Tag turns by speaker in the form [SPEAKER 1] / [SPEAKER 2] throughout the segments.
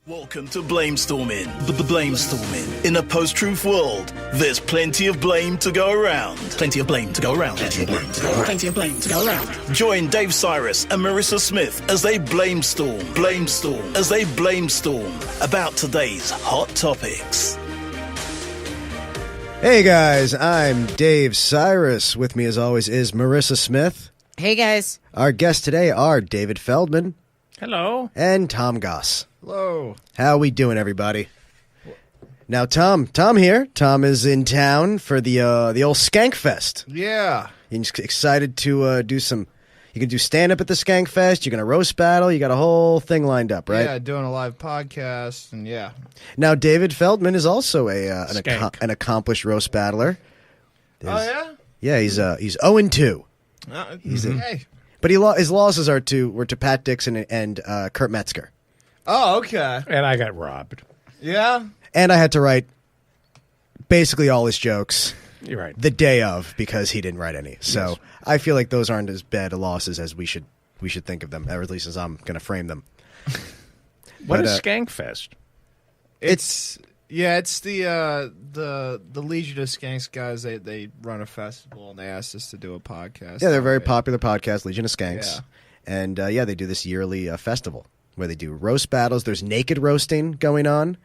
[SPEAKER 1] Welcome to Blamestorming. Blamestorming. In a post-truth world, there's plenty of blame to go around. Plenty of blame to go around. Plenty of blame to go around. Plenty of blame to go around. Join Dave Cyrus and Marissa Smith as they blamestorm about today's hot topics.
[SPEAKER 2] Hey guys, I'm Dave Cyrus. With me as always is Marissa Smith.
[SPEAKER 3] Hey guys.
[SPEAKER 2] Our guests today are David Feldman.
[SPEAKER 4] Hello.
[SPEAKER 2] And Tom Goss.
[SPEAKER 5] Hello.
[SPEAKER 2] How we doing, everybody? Now, Tom here. Tom is in town for the old Skank Fest.
[SPEAKER 5] Yeah.
[SPEAKER 2] He's excited to do some. You can do stand up at the Skank Fest. You're gonna roast battle. You got a whole thing lined up, right?
[SPEAKER 5] Yeah, doing a live podcast, and yeah.
[SPEAKER 2] Now, David Feldman is also an accomplished roast battler.
[SPEAKER 5] Oh yeah.
[SPEAKER 2] Yeah, he's 0-2.
[SPEAKER 5] Hey.
[SPEAKER 2] But his losses were to Pat Dixon and Kurt Metzger.
[SPEAKER 5] Oh, okay.
[SPEAKER 4] And I got robbed.
[SPEAKER 5] Yeah.
[SPEAKER 2] And I had to write basically all his jokes
[SPEAKER 4] You're right.
[SPEAKER 2] the day of because he didn't write any. So
[SPEAKER 4] Yes.
[SPEAKER 2] I feel like those aren't as bad a losses as we should think of them, or at least as I'm going to frame them.
[SPEAKER 4] What
[SPEAKER 2] But,
[SPEAKER 4] is Skankfest?
[SPEAKER 5] It's the Legion of Skanks guys. They run a festival, and they asked us to do a podcast.
[SPEAKER 2] Yeah, they're a very
[SPEAKER 5] Okay.
[SPEAKER 2] popular podcast, Legion of Skanks.
[SPEAKER 5] Yeah.
[SPEAKER 2] And they do this yearly festival where they do roast battles. There's naked roasting going on.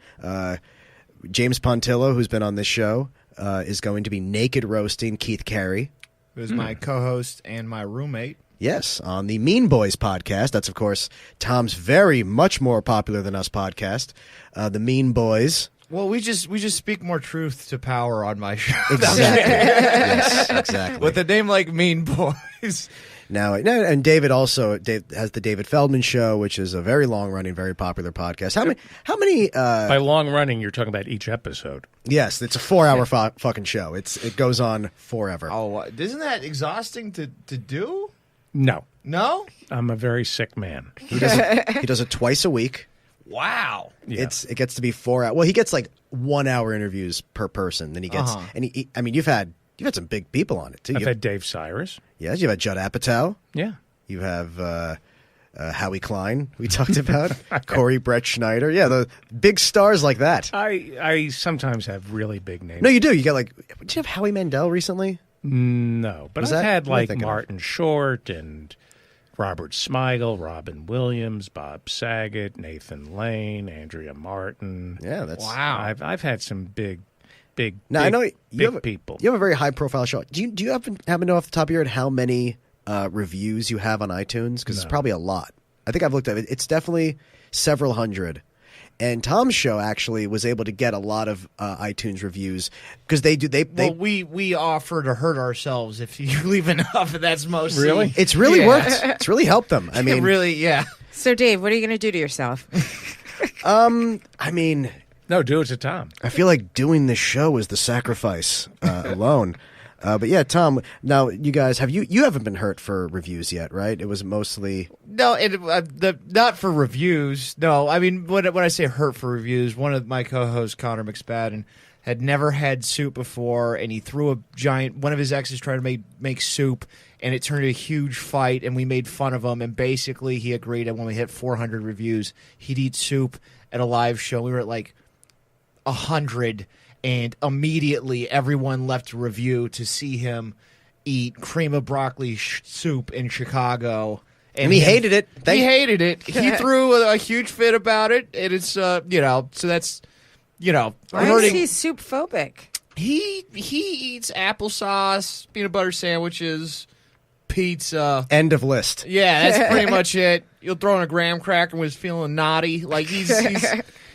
[SPEAKER 2] James Pontillo, who's been on this show, is going to be naked roasting Keith Carey.
[SPEAKER 5] Who's my co-host and my roommate.
[SPEAKER 2] Yes, on the Mean Boys podcast. That's, of course, Tom's very much more popular than us podcast. The Mean Boys.
[SPEAKER 5] Well, we just speak more truth to power on my show.
[SPEAKER 2] Exactly. Yes, exactly.
[SPEAKER 5] With a name like Mean Boys.
[SPEAKER 2] Now, and David also has the David Feldman Show, which is a very long-running, very popular podcast. How many?
[SPEAKER 4] By long running, you're talking about each episode.
[SPEAKER 2] Yes, it's a 4-hour fucking show. It goes on forever.
[SPEAKER 5] Oh, isn't that exhausting to do?
[SPEAKER 4] No.
[SPEAKER 5] No?
[SPEAKER 4] I'm a very sick man.
[SPEAKER 2] He does it twice a week.
[SPEAKER 5] Wow.
[SPEAKER 4] Yeah.
[SPEAKER 2] It gets to be 4 hours. Well, he gets like 1-hour interviews per person. Then he gets you've had some big people on it too.
[SPEAKER 4] I've had Dave Cyrus.
[SPEAKER 2] Yes, you've had Judd Apatow.
[SPEAKER 4] Yeah.
[SPEAKER 2] You have Howie Klein. We talked about Corey Brett Schneider. Yeah, the big stars like that.
[SPEAKER 4] I sometimes have really big names.
[SPEAKER 2] No, you do. You got did you have Howie Mandel recently?
[SPEAKER 4] No, but
[SPEAKER 2] Was
[SPEAKER 4] I've
[SPEAKER 2] that-
[SPEAKER 4] had
[SPEAKER 2] what am I
[SPEAKER 4] like
[SPEAKER 2] thinking of?
[SPEAKER 4] Martin Short and Robert Smigel, Robin Williams, Bob Saget, Nathan Lane, Andrea Martin.
[SPEAKER 2] Yeah, that's
[SPEAKER 5] Wow.
[SPEAKER 4] I've had some big
[SPEAKER 2] Now I know
[SPEAKER 4] big people.
[SPEAKER 2] You have a very high profile show. Do you happen to know off the top of your head how many reviews you have on iTunes? Because it's probably a lot. I think I've looked at it. It's definitely several hundred. And Tom's show actually was able to get a lot of iTunes reviews because they
[SPEAKER 5] Well, we offer to hurt ourselves if you leave enough, and that's mostly...
[SPEAKER 4] Really?
[SPEAKER 2] It's really
[SPEAKER 5] Yeah.
[SPEAKER 2] worked. It's really helped them. I mean,
[SPEAKER 5] really, yeah.
[SPEAKER 3] So Dave, what are you going to do to yourself?
[SPEAKER 2] I mean,
[SPEAKER 4] No, do it to Tom.
[SPEAKER 2] I feel like doing this show is the sacrifice alone. But yeah, Tom. Now, you guys you haven't been hurt for reviews yet, right? It was mostly
[SPEAKER 5] No, not for reviews. No, I mean, when I say hurt for reviews, one of my co-hosts, Connor McSpadden, had never had soup before, and he threw a giant... One of his exes tried to make soup, and it turned into a huge fight, and we made fun of him, and basically he agreed that when we hit 400 reviews, he'd eat soup at a live show. We were at like 100, and immediately everyone left a review to see him eat cream of broccoli soup in Chicago.
[SPEAKER 2] and he hated it.
[SPEAKER 5] He hated it. He threw a huge fit about it, and it's so that's
[SPEAKER 3] Why is
[SPEAKER 5] hurting.
[SPEAKER 3] he soup phobic?
[SPEAKER 5] He eats applesauce, peanut butter sandwiches, pizza.
[SPEAKER 2] End of list.
[SPEAKER 5] Yeah, that's pretty much it. You'll throw in a graham cracker when he's feeling naughty. Like he's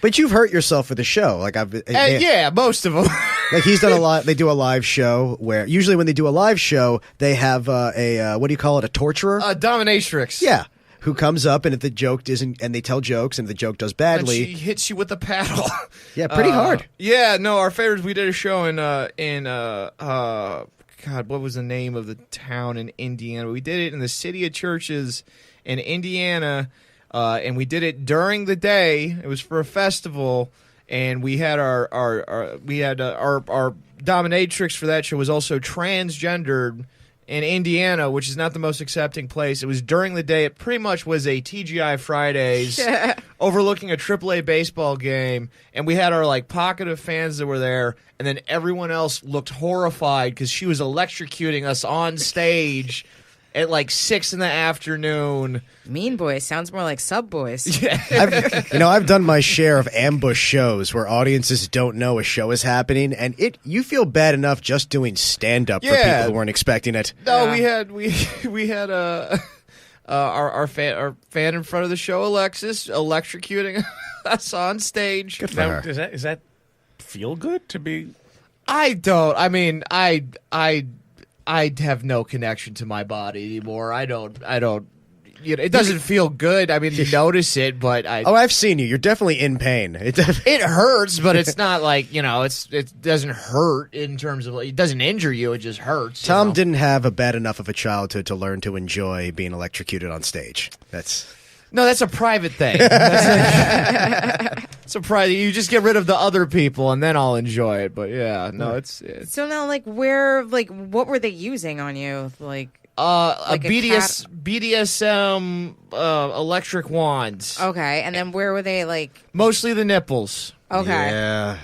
[SPEAKER 2] But you've hurt yourself with the show. Like
[SPEAKER 5] yeah, most of them.
[SPEAKER 2] like he's done a lot. They do a live show where usually when they do a live show, they have a what do you call it? A torturer.
[SPEAKER 5] Dominatrix.
[SPEAKER 2] Yeah, who comes up and if the joke isn't, and they tell jokes, and if the joke does
[SPEAKER 5] And
[SPEAKER 2] badly,
[SPEAKER 5] she hits you with a paddle.
[SPEAKER 2] yeah, pretty hard.
[SPEAKER 5] Yeah, no, our favorites. We did a show in God, what was the name of the town in Indiana? We did it in the City of Churches in Indiana, and we did it during the day. It was for a festival, and we had our dominatrix for that show was also transgendered in Indiana, which is not the most accepting place. It was during the day. It pretty much was a TGI Fridays overlooking a AAA baseball game, and we had our like pocket of fans that were there, and then everyone else looked horrified because she was electrocuting us on stage at like 6 p.m.
[SPEAKER 3] Mean Boys sounds more like Sub Boys.
[SPEAKER 2] I've done my share of ambush shows where audiences don't know a show is happening, and you feel bad enough just doing stand up for people who weren't expecting it.
[SPEAKER 5] No, we had our fan in front of the show, Alexis, electrocuting us on stage.
[SPEAKER 2] Good for her.
[SPEAKER 4] Does that feel good to be?
[SPEAKER 5] I don't. I mean, I have no connection to my body anymore. I don't. It doesn't feel good. I mean, you notice it, but
[SPEAKER 2] I've seen you. You're definitely in pain.
[SPEAKER 5] It hurts, but it's not like it doesn't hurt in terms of it doesn't injure you. It just hurts.
[SPEAKER 2] Tom didn't have a bad enough of a childhood to learn to enjoy being electrocuted on stage. That's
[SPEAKER 5] a private thing. It's a private. You just get rid of the other people, and then I'll enjoy it. But yeah, no, it's
[SPEAKER 3] So now, what were they using on you? Like
[SPEAKER 5] a BDSM electric wands.
[SPEAKER 3] Okay, and then where were they? Like
[SPEAKER 5] mostly the nipples.
[SPEAKER 3] Okay,
[SPEAKER 2] yeah,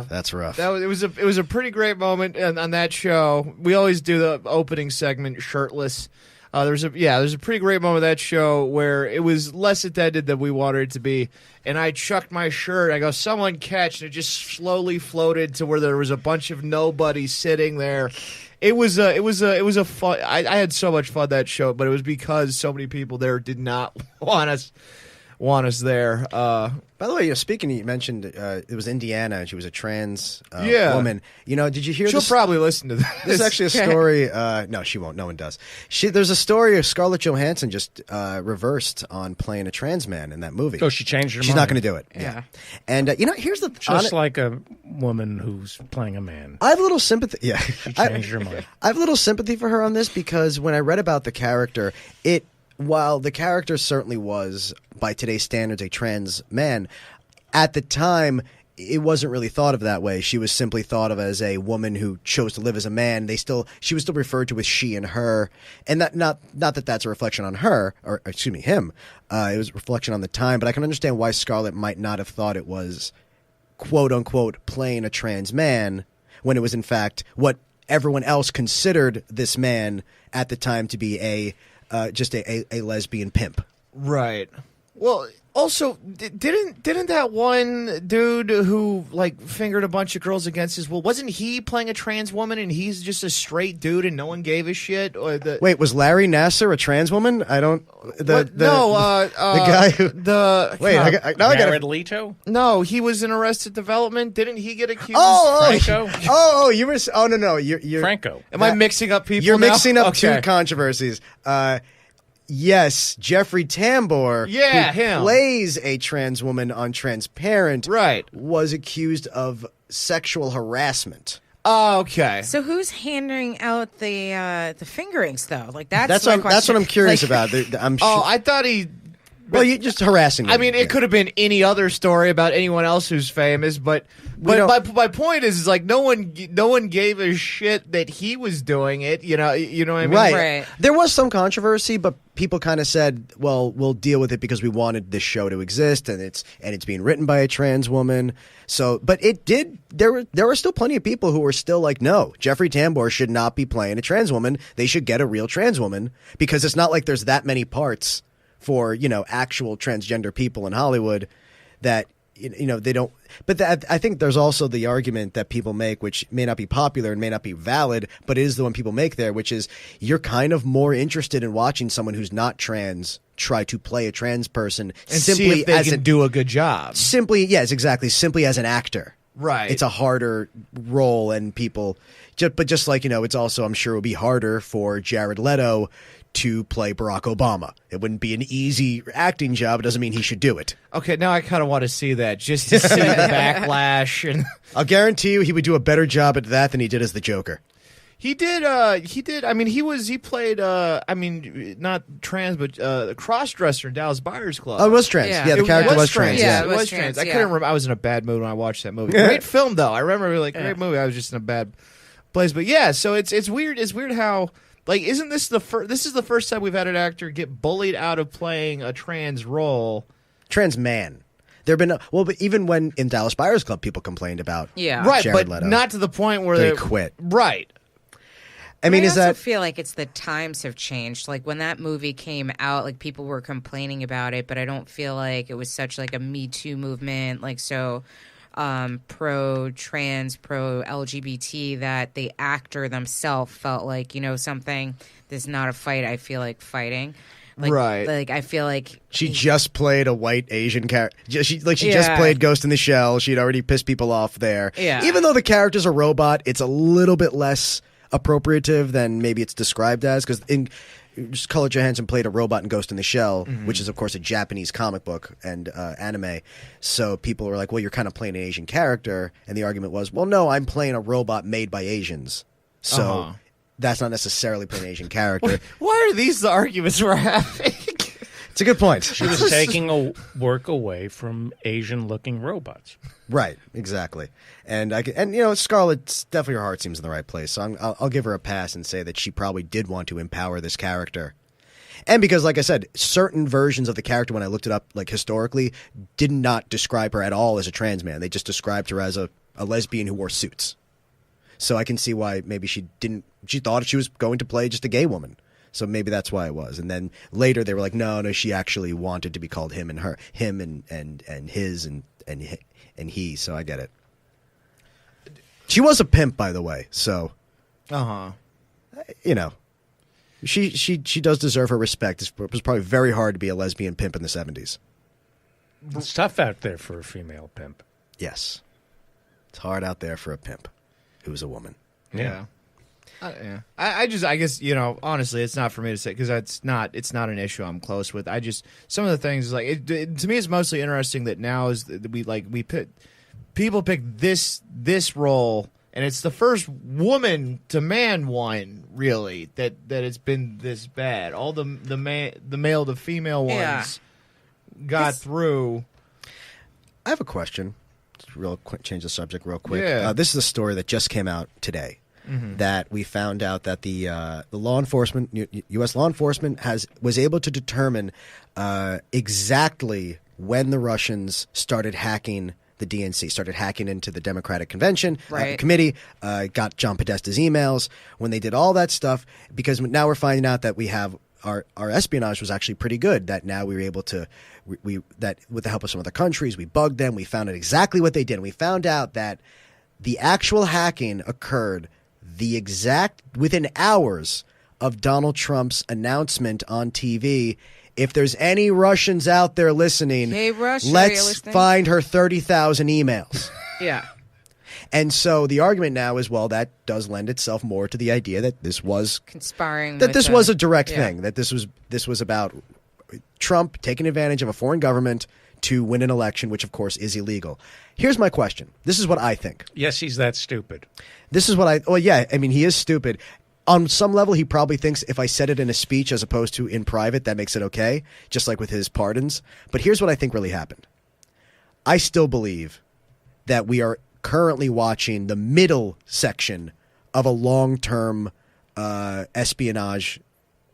[SPEAKER 2] that's rough.
[SPEAKER 5] It was a pretty great moment on that show. We always do the opening segment shirtless. There's a pretty great moment of that show where it was less attended than we wanted it to be, and I chucked my shirt. I go, someone catch, and it just slowly floated to where there was a bunch of nobody sitting there. It was a fun. I had so much fun that show, but it was because so many people there did not want us there.
[SPEAKER 2] By the way, speaking, you mentioned it was Indiana, and she was a trans woman. Did you hear
[SPEAKER 5] She'll
[SPEAKER 2] this?
[SPEAKER 5] probably listen to this.
[SPEAKER 2] There's actually a story. No, she won't. No one does. There's a story of Scarlett Johansson just reversed on playing a trans man in that movie.
[SPEAKER 4] Oh, she changed her mind.
[SPEAKER 2] She's not going to do it.
[SPEAKER 3] Yeah.
[SPEAKER 2] And, here's the...
[SPEAKER 4] Just like a woman who's playing a man.
[SPEAKER 2] I have a little sympathy. Yeah.
[SPEAKER 4] She changed her mind.
[SPEAKER 2] I have a little sympathy for her on this because when I read about the character, while the character certainly was, by today's standards, a trans man, at the time, it wasn't really thought of that way. She was simply thought of as a woman who chose to live as a man. She was still referred to as she and her, and not that that's a reflection on her, or excuse me, him. It was a reflection on the time, but I can understand why Scarlett might not have thought it was, quote unquote, playing a trans man when it was in fact what everyone else considered this man at the time to be just a lesbian pimp.
[SPEAKER 5] Right. Well, also, didn't that one dude who fingered a bunch of girls against his will, wasn't he playing a trans woman and he's just a straight dude and no one gave a shit?
[SPEAKER 2] Wait, was Larry Nassar a trans woman? I don't. The guy who
[SPEAKER 4] Jared Leto?
[SPEAKER 5] No, he was in Arrested Development. Didn't he get accused?
[SPEAKER 4] Franco?
[SPEAKER 2] You were. Oh no, you're
[SPEAKER 4] Franco.
[SPEAKER 5] Am I mixing up people?
[SPEAKER 2] You're
[SPEAKER 5] now?
[SPEAKER 2] mixing up
[SPEAKER 5] Okay.
[SPEAKER 2] two controversies. Yes, Jeffrey Tambor, who
[SPEAKER 5] him.
[SPEAKER 2] plays a trans woman on Transparent,
[SPEAKER 5] Right.
[SPEAKER 2] was accused of sexual harassment.
[SPEAKER 5] Oh, okay.
[SPEAKER 3] So who's handing out the fingerings though? Like that's
[SPEAKER 2] what
[SPEAKER 3] my question.
[SPEAKER 2] I'm curious
[SPEAKER 3] Like-
[SPEAKER 2] about. I'm
[SPEAKER 5] Oh,
[SPEAKER 2] sure.
[SPEAKER 5] I thought he.
[SPEAKER 2] Well, you're just harassing.
[SPEAKER 5] I mean, it could have been any other story about anyone else who's famous, but my point is like no one gave a shit that he was doing it. You know what I mean?
[SPEAKER 3] Right.
[SPEAKER 2] There was some controversy, but people kind of said, "Well, we'll deal with it because we wanted this show to exist, and it's being written by a trans woman." So, but it did. There were still plenty of people who were still like, "No, Jeffrey Tambor should not be playing a trans woman. They should get a real trans woman because it's not like there's that many parts for actual transgender people in Hollywood that." They don't. But I think there's also the argument that people make, which may not be popular and may not be valid, but it is the one people make there, which is you're kind of more interested in watching someone who's not trans try to play a trans person
[SPEAKER 5] And
[SPEAKER 2] simply
[SPEAKER 5] see if they
[SPEAKER 2] as
[SPEAKER 5] can do a good job.
[SPEAKER 2] simply as an actor.
[SPEAKER 5] Right.
[SPEAKER 2] It's a harder role, and people. Just like it's also, I'm sure it would be harder for Jared Leto to play Barack Obama. It wouldn't be an easy acting job. It doesn't mean he should do it.
[SPEAKER 5] Okay, now I kind of want to see that just to see the backlash. And
[SPEAKER 2] I'll guarantee you he would do a better job at that than he did as the Joker.
[SPEAKER 5] He did. I mean, he played. Not trans, but cross-dresser in Dallas Buyers Club.
[SPEAKER 2] Oh, it was trans.
[SPEAKER 3] Yeah.
[SPEAKER 2] Yeah, the
[SPEAKER 5] It
[SPEAKER 2] character
[SPEAKER 5] was
[SPEAKER 2] was trans.
[SPEAKER 3] Yeah,
[SPEAKER 5] It
[SPEAKER 3] it was
[SPEAKER 5] was trans.
[SPEAKER 3] trans,
[SPEAKER 5] I
[SPEAKER 3] yeah.
[SPEAKER 5] couldn't remember. I was in a bad mood when I watched that movie. Great film, though. I remember, great movie. I was just in a bad place. But yeah, so it's weird. It's weird how like, isn't this this is the first time we've had an actor get bullied out of playing a trans role?
[SPEAKER 2] Trans man. There have been but even when in Dallas Buyers Club, people complained about
[SPEAKER 5] Right,
[SPEAKER 2] Jared
[SPEAKER 5] but
[SPEAKER 2] Leto.
[SPEAKER 5] not to the point where
[SPEAKER 2] They quit.
[SPEAKER 5] Right.
[SPEAKER 2] I mean,
[SPEAKER 3] I
[SPEAKER 2] is
[SPEAKER 3] also
[SPEAKER 2] that
[SPEAKER 3] feel like it's the times have changed. Like when that movie came out, like people were complaining about it, but I don't feel like it was such like a Me Too movement, like so pro trans, pro LGBT that the actor themselves felt like, you know, something. This is not a fight I feel like fighting. Like,
[SPEAKER 5] Right.
[SPEAKER 3] Like I feel like
[SPEAKER 2] she just played a white Asian character? She just
[SPEAKER 3] Yeah.
[SPEAKER 2] played Ghost in the Shell. She'd already pissed people off there.
[SPEAKER 3] Yeah.
[SPEAKER 2] Even though the character's a robot, it's a little bit less appropriative than maybe it's described as, because in Scarlett Johansson played a robot in Ghost in the Shell, which is of course a Japanese comic book and anime. So people were like, "Well, you're kind of playing an Asian character," and the argument was, "Well, no, I'm playing a robot made by Asians, so that's not necessarily playing an Asian character."
[SPEAKER 5] Why are these the arguments we're having?
[SPEAKER 2] It's a good point.
[SPEAKER 4] She was taking work away from Asian-looking robots.
[SPEAKER 2] Right, exactly, and you know, Scarlett's definitely, her heart seems in the right place. So I'll give her a pass and say that she probably did want to empower this character, and because, like I said, certain versions of the character, when I looked it up, like historically, did not describe her at all as a trans man. They just described her as a lesbian who wore suits. So I can see why maybe she thought she was going to play just a gay woman. So maybe that's why it was. And then later they were like, no, she actually wanted to be called him and her, him and his and he. So I get it. She was a pimp, by the way. So, you know, she does deserve her respect. It was probably very hard to be a lesbian pimp in the 70s.
[SPEAKER 4] It's tough out there for a female pimp.
[SPEAKER 2] Yes, it's hard out there for a pimp who's a woman.
[SPEAKER 4] Yeah.
[SPEAKER 5] Yeah. I guess, you know, honestly, it's not for me to say, because it's not an issue I'm close with. Some of the things, like, to me, it's mostly interesting that now is that people pick this role, and it's the first woman to man one, really, that it's been this bad. All the male to female ones got through.
[SPEAKER 2] I have a question. Just real quick, change the subject real quick.
[SPEAKER 5] Yeah.
[SPEAKER 2] This is a story that just came out today. That we found out that the law enforcement, U.S. law enforcement, was able to determine exactly when the Russians started hacking the DNC, started hacking into the Democratic Convention committee, got John Podesta's emails, when they did all that stuff, because now we're finding out that we have our espionage was actually pretty good, that now we were able to that with the help of some other countries, we bugged them, we found out exactly what they did, and we found out that the actual hacking occurred within hours of Donald Trump's announcement on TV. If there's any Russians out there listening,
[SPEAKER 3] Hey, Russia, are you
[SPEAKER 2] let's
[SPEAKER 3] listening?
[SPEAKER 2] find her 30,000 emails.
[SPEAKER 3] yeah.
[SPEAKER 2] And so the argument now is, well, that does lend itself more to the idea that this was
[SPEAKER 3] Conspiring.
[SPEAKER 2] that
[SPEAKER 3] with
[SPEAKER 2] this was a direct
[SPEAKER 3] yeah.
[SPEAKER 2] thing, that this was about Trump taking advantage of a foreign government to win an election, which of course is illegal. Here's my question. This is what I think.
[SPEAKER 4] Yes, he's that stupid.
[SPEAKER 2] This is what I mean, he is stupid. On some level, he probably thinks if I said it in a speech as opposed to in private, that makes it okay, just like with his pardons. But here's what I think really happened. I still believe that we are currently watching the middle section of a long-term espionage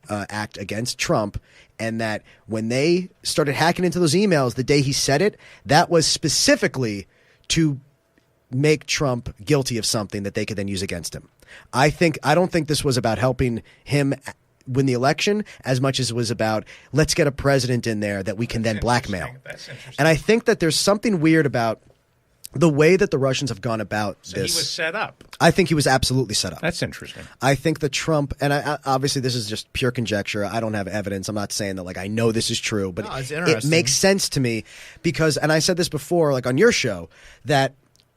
[SPEAKER 2] act against Trump, and that when they started hacking into those emails the day he said it, that was specifically to make Trump guilty of something that they could then use against him. I don't think this was about helping him win the election as much as it was about, let's get a president in there that we can then blackmail.
[SPEAKER 4] That's interesting.
[SPEAKER 2] And I think that there's something weird about the way that the Russians have gone about
[SPEAKER 4] So
[SPEAKER 2] this.
[SPEAKER 4] he was set up.
[SPEAKER 2] I think he was absolutely set up.
[SPEAKER 4] That's interesting.
[SPEAKER 2] I think that Trump, and I obviously this is just pure conjecture. I don't have evidence. I'm not saying that like I know this is true, but
[SPEAKER 5] No, it's
[SPEAKER 2] it
[SPEAKER 5] interesting.
[SPEAKER 2] makes sense to me because, and I said this before, like on your show, that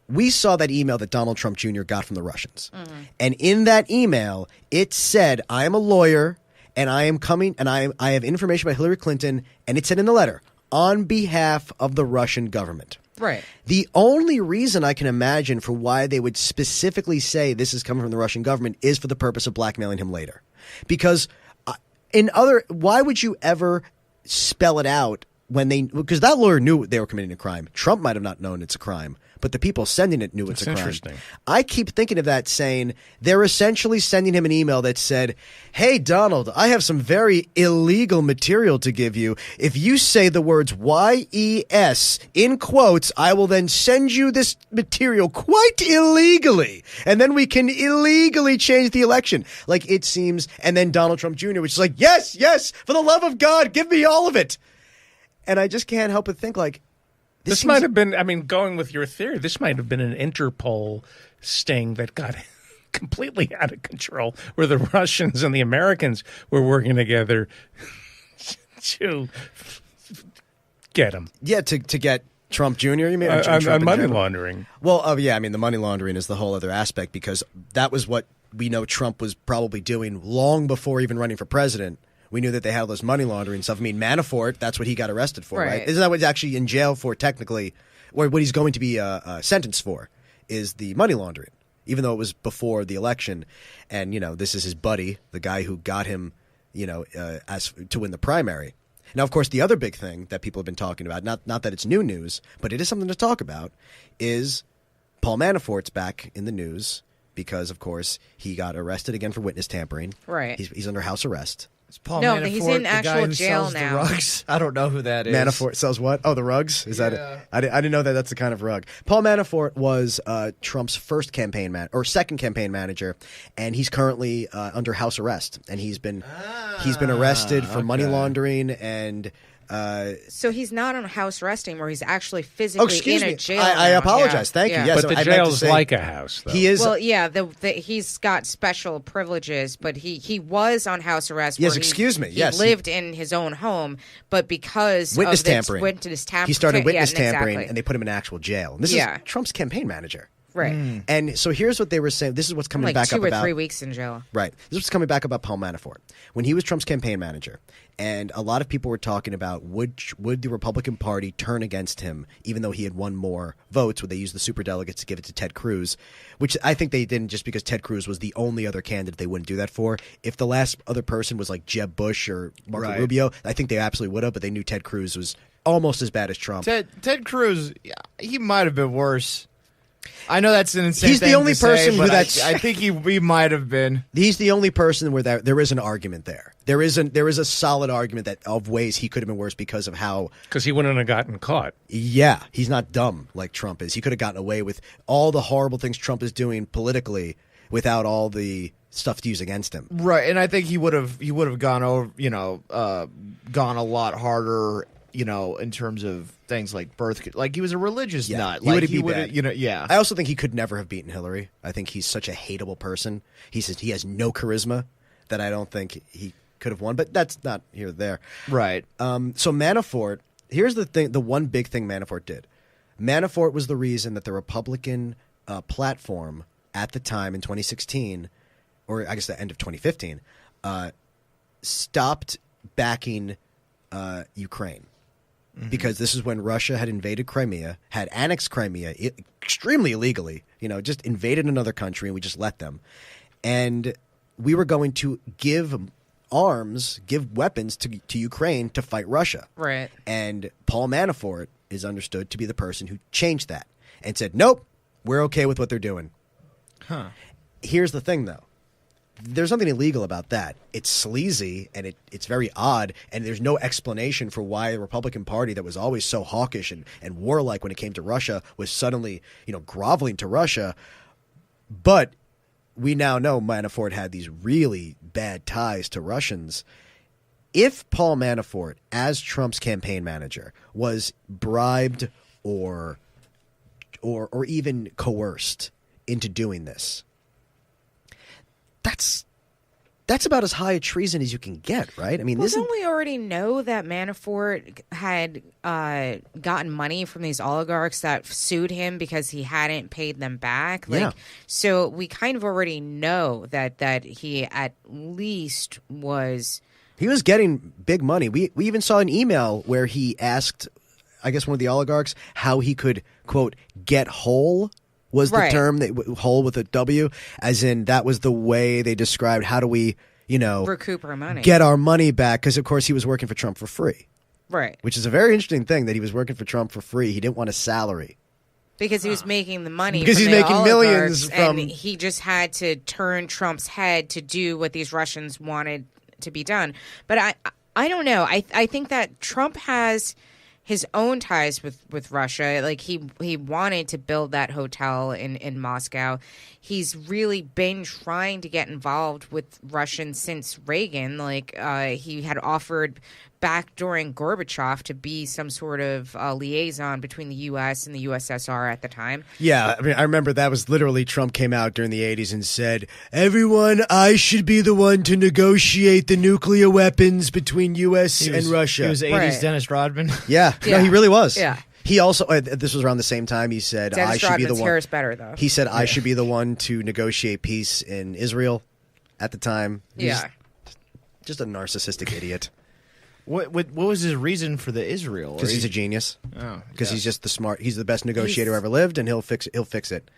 [SPEAKER 2] we saw that email that Donald Trump Jr. got from the Russians, and in that email it said, "I am a lawyer, and I am coming, and I have information about Hillary Clinton," and it said in the letter, "on behalf of the Russian government."
[SPEAKER 3] Right.
[SPEAKER 2] The only reason I can imagine for why they would specifically say this is coming from the Russian government is for the purpose of blackmailing him later. Because why would you ever spell it out because that lawyer knew they were committing a crime. Trump might have not known it's a crime, but the people sending it knew it's a crime.
[SPEAKER 4] Interesting.
[SPEAKER 2] I keep thinking of that, saying they're essentially sending him an email that said, "Hey, Donald, I have some very illegal material to give you. If you say the words YES in quotes, I will then send you this material quite illegally, and then we can illegally change the election." Like it seems, and then Donald Trump Jr., which is like, yes, for the love of God, give me all of it. And I just can't help but think, like,
[SPEAKER 4] this might have been, I mean, going with your theory, this might have been an Interpol sting that got completely out of control, where the Russians and the Americans were working together to get him.
[SPEAKER 2] Yeah, to get Trump Jr., you mean?
[SPEAKER 4] On money laundering.
[SPEAKER 2] Well, yeah, I mean, the money laundering is the whole other aspect, because that was what we know Trump was probably doing long before even running for president. We knew that they had all this money laundering stuff. I mean, Manafort, that's what he got arrested for, right? Isn't that what he's actually in jail for technically, or what he's going to be sentenced for, is the money laundering, even though it was before the election. And, you know, this is his buddy, the guy who got him, you know, as to win the primary. Now, of course, the other big thing that people have been talking about, not that it's new news, but it is something to talk about, is Paul Manafort's back in the news because, of course, he got arrested again for witness tampering.
[SPEAKER 3] Right.
[SPEAKER 2] He's under house arrest.
[SPEAKER 5] It's Paul
[SPEAKER 3] No,
[SPEAKER 5] Manafort,
[SPEAKER 3] he's in
[SPEAKER 5] the
[SPEAKER 3] actual
[SPEAKER 5] guy who
[SPEAKER 3] jail
[SPEAKER 5] sells
[SPEAKER 3] now.
[SPEAKER 5] The rugs. I don't know who that is.
[SPEAKER 2] Manafort sells what? Oh, the rugs? Is that it? I didn't know that that's the kind of rug. Paul Manafort was Trump's first campaign second campaign manager, and he's currently under house arrest. And he's been arrested for money laundering and.
[SPEAKER 3] So he's not on house arrest anymore. He's actually physically in a jail.
[SPEAKER 2] I
[SPEAKER 3] now.
[SPEAKER 2] apologize.
[SPEAKER 3] Yeah.
[SPEAKER 2] Thank you.
[SPEAKER 3] Yeah.
[SPEAKER 2] Yes,
[SPEAKER 4] But the
[SPEAKER 2] I meant to
[SPEAKER 4] jail's
[SPEAKER 2] say,
[SPEAKER 4] like a house, though.
[SPEAKER 2] he is.
[SPEAKER 3] Well, yeah, he's got special privileges, but he was on house arrest.
[SPEAKER 2] Yes,
[SPEAKER 3] where
[SPEAKER 2] excuse me.
[SPEAKER 3] He
[SPEAKER 2] Yes,
[SPEAKER 3] lived in his own home, but because
[SPEAKER 2] witness
[SPEAKER 3] of this
[SPEAKER 2] tampering.
[SPEAKER 3] witness tampering,
[SPEAKER 2] He started witness
[SPEAKER 3] yeah,
[SPEAKER 2] tampering,
[SPEAKER 3] exactly.
[SPEAKER 2] and they put him in actual jail. And this
[SPEAKER 3] Yeah.
[SPEAKER 2] is Trump's campaign manager.
[SPEAKER 3] Right.
[SPEAKER 2] And so here's what they were saying. This is what's coming
[SPEAKER 3] Like
[SPEAKER 2] back
[SPEAKER 3] 2
[SPEAKER 2] up
[SPEAKER 3] or
[SPEAKER 2] about
[SPEAKER 3] 3 weeks in jail.
[SPEAKER 2] Right. This was coming back about Paul Manafort. When he was Trump's campaign manager, and a lot of people were talking about would the Republican Party turn against him, even though he had won more votes, would they use the superdelegates to give it to Ted Cruz, which I think they didn't just because Ted Cruz was the only other candidate they wouldn't do that for. If the last other person was like Jeb Bush or Marco Rubio, I think they absolutely would have, but they knew Ted Cruz was almost as bad as Trump.
[SPEAKER 5] Ted Cruz, he might have been worse. I know that's an insane
[SPEAKER 2] He's the
[SPEAKER 5] thing
[SPEAKER 2] only
[SPEAKER 5] to say,
[SPEAKER 2] person who
[SPEAKER 5] but
[SPEAKER 2] that's-
[SPEAKER 5] I think he might have been.
[SPEAKER 2] He's the only person where there is an argument there. There is a solid argument that of ways he could have been worse because of how.
[SPEAKER 4] Because he wouldn't have gotten caught.
[SPEAKER 2] Yeah, he's not dumb like Trump is. He could have gotten away with all the horrible things Trump is doing politically without all the stuff to use against him.
[SPEAKER 5] Right, and I think he would have gone over, gone a lot harder, in terms of things like birth, like he was a religious nut.
[SPEAKER 2] He
[SPEAKER 5] like
[SPEAKER 2] would've
[SPEAKER 5] he
[SPEAKER 2] be
[SPEAKER 5] would,
[SPEAKER 2] bad.
[SPEAKER 5] yeah.
[SPEAKER 2] I also think he could never have beaten Hillary. I think he's such a hateable person. He has no charisma that I don't think he could have won. But that's not here or there.
[SPEAKER 5] Right.
[SPEAKER 2] So Manafort, here's the thing: the one big thing Manafort did. Manafort was the reason that the Republican platform at the time in 2016, or I guess the end of 2015, stopped backing Ukraine. Because this is when Russia had invaded Crimea, had annexed Crimea extremely illegally, just invaded another country, and we just let them. And we were going to give weapons to Ukraine to fight Russia.
[SPEAKER 3] Right.
[SPEAKER 2] And Paul Manafort is understood to be the person who changed that and said, nope, we're okay with what they're doing.
[SPEAKER 5] Huh.
[SPEAKER 2] Here's the thing, though. There's nothing illegal about that. It's sleazy and it's very odd, and there's no explanation for why the Republican Party that was always so hawkish and warlike when it came to Russia was suddenly, groveling to Russia. But we now know Manafort had these really bad ties to Russians. If Paul Manafort, as Trump's campaign manager, was bribed or even coerced into doing this, that's about as high a treason as you can get, right? I mean,
[SPEAKER 3] Well, don't we already know that Manafort had gotten money from these oligarchs that sued him because he hadn't paid them back?
[SPEAKER 2] Yeah.
[SPEAKER 3] So we kind of already know that he at least was.
[SPEAKER 2] He was getting big money. We even saw an email where he asked, I guess, one of the oligarchs how he could, quote, get whole. Was the
[SPEAKER 3] Right.
[SPEAKER 2] term whole with a W, as in that was the way they described how do we,
[SPEAKER 3] Recoup our money.
[SPEAKER 2] get our money back? Because of course he was working for Trump for free.
[SPEAKER 3] Right.
[SPEAKER 2] Which is a very interesting thing that he was working for Trump for free. He didn't want a salary.
[SPEAKER 3] Because he was making the money.
[SPEAKER 2] Because
[SPEAKER 3] from
[SPEAKER 2] he's
[SPEAKER 3] the
[SPEAKER 2] making
[SPEAKER 3] oligarchs,
[SPEAKER 2] millions from-
[SPEAKER 3] and he just had to turn Trump's head to do what these Russians wanted to be done. But I don't know. I think that Trump has his own ties with Russia. Like he wanted to build that hotel in Moscow. He's really been trying to get involved with Russians since Reagan. Like he had offered back during Gorbachev to be some sort of liaison between the U.S. and the USSR at the time.
[SPEAKER 2] Yeah, I mean, I remember that was literally Trump came out during the 80s and said, "Everyone, I should be the one to negotiate the nuclear weapons between U.S. and Russia."
[SPEAKER 5] He was 80s
[SPEAKER 3] Right.
[SPEAKER 5] Dennis Rodman.
[SPEAKER 2] Yeah, no,
[SPEAKER 3] Yeah.
[SPEAKER 2] he really was.
[SPEAKER 3] Yeah.
[SPEAKER 2] He also, this was around the same time, he said,
[SPEAKER 3] Dennis
[SPEAKER 2] I should be the
[SPEAKER 3] Rodman's
[SPEAKER 2] one.
[SPEAKER 3] hair is better, though.
[SPEAKER 2] He said, I should be the one to negotiate peace in Israel at the time. He's
[SPEAKER 3] Yeah.
[SPEAKER 2] just a narcissistic idiot.
[SPEAKER 5] What was his reason for the Israel?
[SPEAKER 2] Because he's a genius.
[SPEAKER 5] Oh,
[SPEAKER 2] Because
[SPEAKER 5] yeah.
[SPEAKER 2] he's just he's the best negotiator who ever lived, and he'll fix it.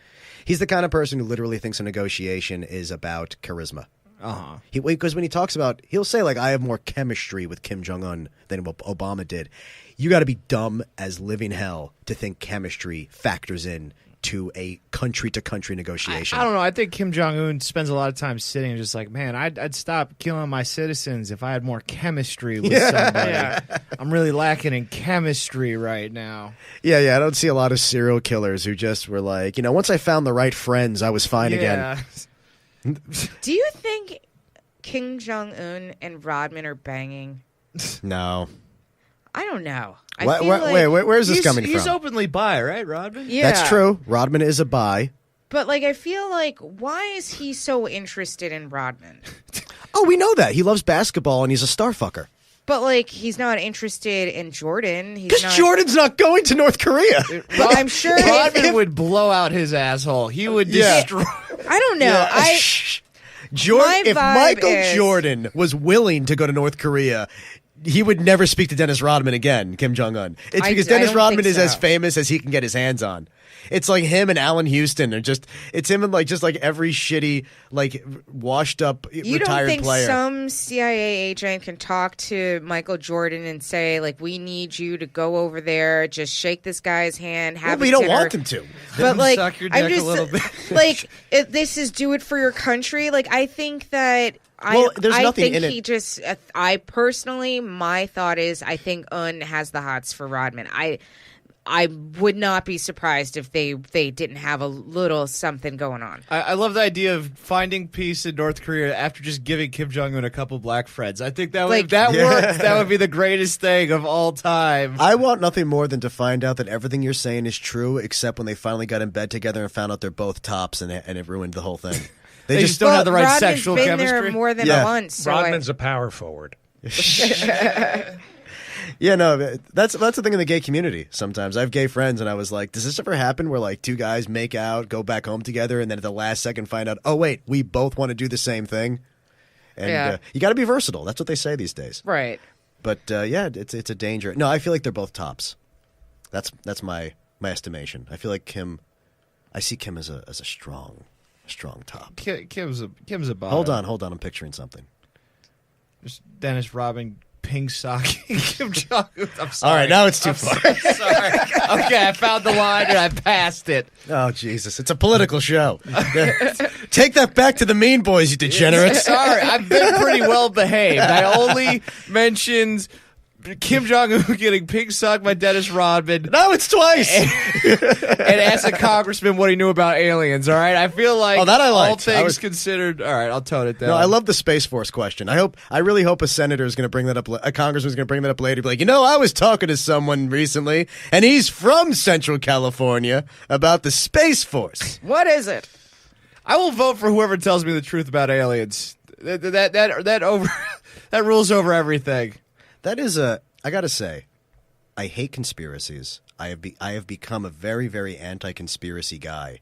[SPEAKER 2] He's the kind of person who literally thinks a negotiation is about charisma.
[SPEAKER 5] Uh-huh.
[SPEAKER 2] Because when he talks about, he'll say, like, I have more chemistry with Kim Jong-un than what Obama did. You got to be dumb as living hell to think chemistry factors in to a country-to-country negotiation.
[SPEAKER 5] I don't know. I think Kim Jong-un spends a lot of time sitting and just like, man, I'd stop killing my citizens if I had more chemistry with somebody. I'm really lacking in chemistry right now.
[SPEAKER 2] Yeah, I don't see a lot of serial killers who just were like, once I found the right friends, I was fine again.
[SPEAKER 3] Do you think Kim Jong-un and Rodman are banging?
[SPEAKER 2] No.
[SPEAKER 3] I don't know. I
[SPEAKER 2] Wait,
[SPEAKER 3] feel like,
[SPEAKER 2] where's this coming
[SPEAKER 5] He's
[SPEAKER 2] from?
[SPEAKER 5] openly bi, right, Rodman?
[SPEAKER 3] yeah,
[SPEAKER 2] That's true. Rodman is a bi.
[SPEAKER 3] But like, I feel like, why is he so interested in Rodman?
[SPEAKER 2] Oh, we know that. He loves basketball and he's a star fucker.
[SPEAKER 3] But like, he's not interested in Jordan. He's
[SPEAKER 2] Because
[SPEAKER 3] not.
[SPEAKER 2] Jordan's not going to North Korea.
[SPEAKER 3] But I'm sure.
[SPEAKER 5] Rodman would blow out his asshole. He would
[SPEAKER 2] Yeah.
[SPEAKER 5] destroy.
[SPEAKER 3] I don't know. My
[SPEAKER 2] If
[SPEAKER 3] vibe
[SPEAKER 2] Michael
[SPEAKER 3] is-
[SPEAKER 2] Jordan was willing to go to North Korea, he would never speak to Dennis Rodman again, Kim Jong-un. It's
[SPEAKER 3] I-
[SPEAKER 2] because
[SPEAKER 3] I
[SPEAKER 2] Dennis
[SPEAKER 3] don't
[SPEAKER 2] Rodman
[SPEAKER 3] think
[SPEAKER 2] is as
[SPEAKER 3] so.
[SPEAKER 2] famous as he can get his hands on. It's like him and Allen Houston are it's him and just every shitty, washed up
[SPEAKER 3] You don't
[SPEAKER 2] retired
[SPEAKER 3] think
[SPEAKER 2] player.
[SPEAKER 3] some CIA agent can talk to Michael Jordan and say, like, we need you to go over there, just shake this guy's hand, have
[SPEAKER 2] we
[SPEAKER 3] a
[SPEAKER 2] don't
[SPEAKER 3] dinner.
[SPEAKER 2] want them to.
[SPEAKER 3] But like,
[SPEAKER 5] Suck your
[SPEAKER 3] I'm
[SPEAKER 5] dick a
[SPEAKER 3] just
[SPEAKER 5] little bit.
[SPEAKER 3] like, this is do it for your country. Like, I think that
[SPEAKER 2] Well, there's
[SPEAKER 3] I
[SPEAKER 2] nothing
[SPEAKER 3] think
[SPEAKER 2] in it.
[SPEAKER 3] he just. I personally, my thought is, I think Un has the hots for Rodman. I would not be surprised if they didn't have a little something going on.
[SPEAKER 5] I love the idea of finding peace in North Korea after just giving Kim Jong-un a couple black friends. I think that would, if that worked, that would be the greatest thing of all time.
[SPEAKER 2] I want nothing more than to find out that everything you're saying is true, except when they finally got in bed together and found out they're both tops, and it ruined the whole thing.
[SPEAKER 5] They just don't have the right
[SPEAKER 3] Rodman's
[SPEAKER 5] sexual
[SPEAKER 3] been
[SPEAKER 5] chemistry.
[SPEAKER 3] there more than
[SPEAKER 2] Yeah.
[SPEAKER 3] once. So
[SPEAKER 4] Rodman's a power forward.
[SPEAKER 2] Yeah, no, that's the thing in the gay community. Sometimes I have gay friends, and I was like, does this ever happen where two guys make out, go back home together, and then at the last second find out, oh wait, we both want to do the same thing? And
[SPEAKER 3] Yeah.
[SPEAKER 2] you got to be versatile. That's what they say these days.
[SPEAKER 3] right.
[SPEAKER 2] But yeah, it's a danger. No, I feel like they're both tops. That's my estimation. I feel like Kim. I see Kim as a strong top.
[SPEAKER 5] Kim's a bottom.
[SPEAKER 2] Hold on. I'm picturing something.
[SPEAKER 5] Just Dennis Rodman ping socking Kim Jong-un. I'm sorry.
[SPEAKER 2] All right, now it's too far.
[SPEAKER 5] Sorry. Okay, I found the line and I passed it.
[SPEAKER 2] Oh Jesus! It's a political show. Take that back to the Mean Boys, you degenerates.
[SPEAKER 5] Sorry, I've been pretty well behaved. I only mentioned Kim Jong-un getting pig sucked by Dennis Rodman
[SPEAKER 2] No, it's twice.
[SPEAKER 5] and asked a congressman what he knew about aliens, all right? I feel like
[SPEAKER 2] Oh, that I
[SPEAKER 5] all
[SPEAKER 2] liked.
[SPEAKER 5] things considered, all right, I'll tone it down.
[SPEAKER 2] No, I love the Space Force question. I really hope a senator is going to bring that up. A congressman is going to bring that up later. Be like, I was talking to someone recently, and he's from Central California about the Space Force.
[SPEAKER 3] What is it?
[SPEAKER 5] I will vote for whoever tells me the truth about aliens. That rules over everything.
[SPEAKER 2] That is I gotta say, I hate conspiracies. I have become a very, very anti-conspiracy guy,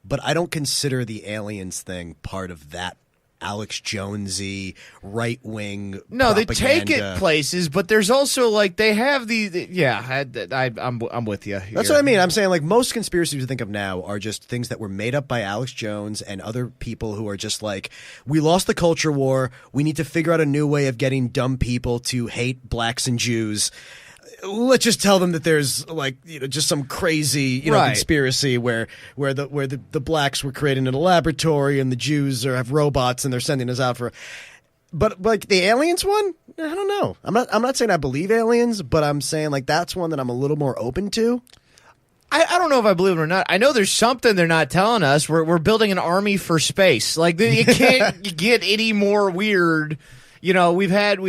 [SPEAKER 2] but I don't consider the aliens thing part of that Alex Jonesy right wing.
[SPEAKER 5] No, they take it places, but there's also like they have I'm with you.
[SPEAKER 2] That's what I mean. I'm saying like most conspiracies we think of now are just things that were made up by Alex Jones and other people who are just like, we lost the culture war. We need to figure out a new way of getting dumb people to hate blacks and Jews. Let's just tell them that there's like just some crazy conspiracy where the blacks were created in a laboratory and the Jews have robots and they're sending us out for. But like the aliens one, I don't know. I'm not saying I believe aliens, but I'm saying like that's one that I'm a little more open to.
[SPEAKER 5] I don't know if I believe it or not. I know there's something they're not telling us. We're building an army for space. Like you can't get any more weird. We've had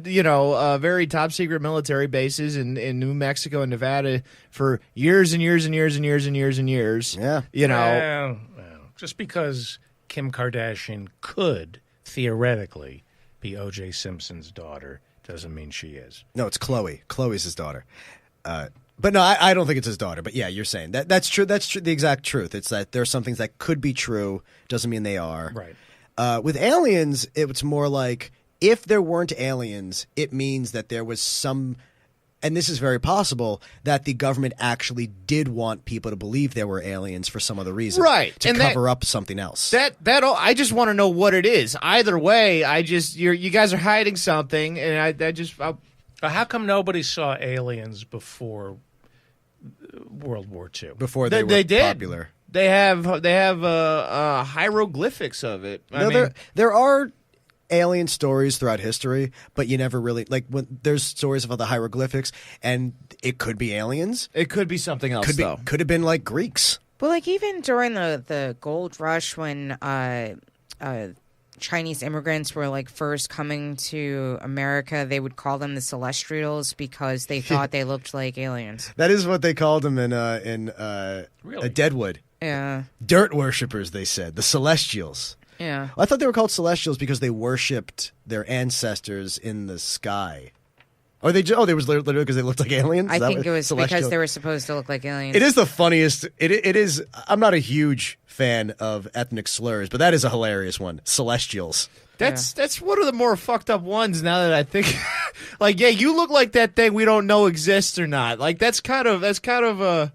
[SPEAKER 5] very top secret military bases in New Mexico and Nevada for years and years and years and years and years and years.
[SPEAKER 2] Yeah.
[SPEAKER 4] Well, just because Kim Kardashian could theoretically be O.J. Simpson's daughter doesn't mean she is.
[SPEAKER 2] No, it's Chloe. Chloe's his daughter. But no, I don't think it's his daughter. But yeah, you're saying that's true. That's true, the exact truth. It's that there are some things that could be true, doesn't mean they are.
[SPEAKER 4] Right.
[SPEAKER 2] With aliens, it's more like, if there weren't aliens, it means that there was some, and this is very possible, that the government actually did want people to believe there were aliens for some other reason.
[SPEAKER 5] Right.
[SPEAKER 2] To cover up something else.
[SPEAKER 5] I just want to know what it is. Either way, you guys are hiding something, and
[SPEAKER 4] How come nobody saw aliens before World War II?
[SPEAKER 2] Before they were popular.
[SPEAKER 5] They have hieroglyphics of it.
[SPEAKER 2] There are alien stories throughout history, but you never really when there's stories about the hieroglyphics, and it could be aliens.
[SPEAKER 5] It could be something else.
[SPEAKER 2] Could have been like Greeks.
[SPEAKER 3] Well, like even during the gold rush when Chinese immigrants were like first coming to America, they would call them the Celestials because they thought they looked like aliens.
[SPEAKER 2] That is what they called them in Deadwood.
[SPEAKER 3] Yeah.
[SPEAKER 2] Dirt worshippers, they said, the Celestials.
[SPEAKER 3] Yeah.
[SPEAKER 2] I thought they were called Celestials because they worshipped their ancestors in the sky. Or they was literally because they looked like aliens?
[SPEAKER 3] I think it was because they were supposed to look like aliens.
[SPEAKER 2] It is the funniest. It is. I'm not a huge fan of ethnic slurs, but that is a hilarious one. Celestials.
[SPEAKER 5] That's one of the more fucked up ones now that I think. Like, yeah, you look like that thing we don't know exists or not. Like that's kind of a.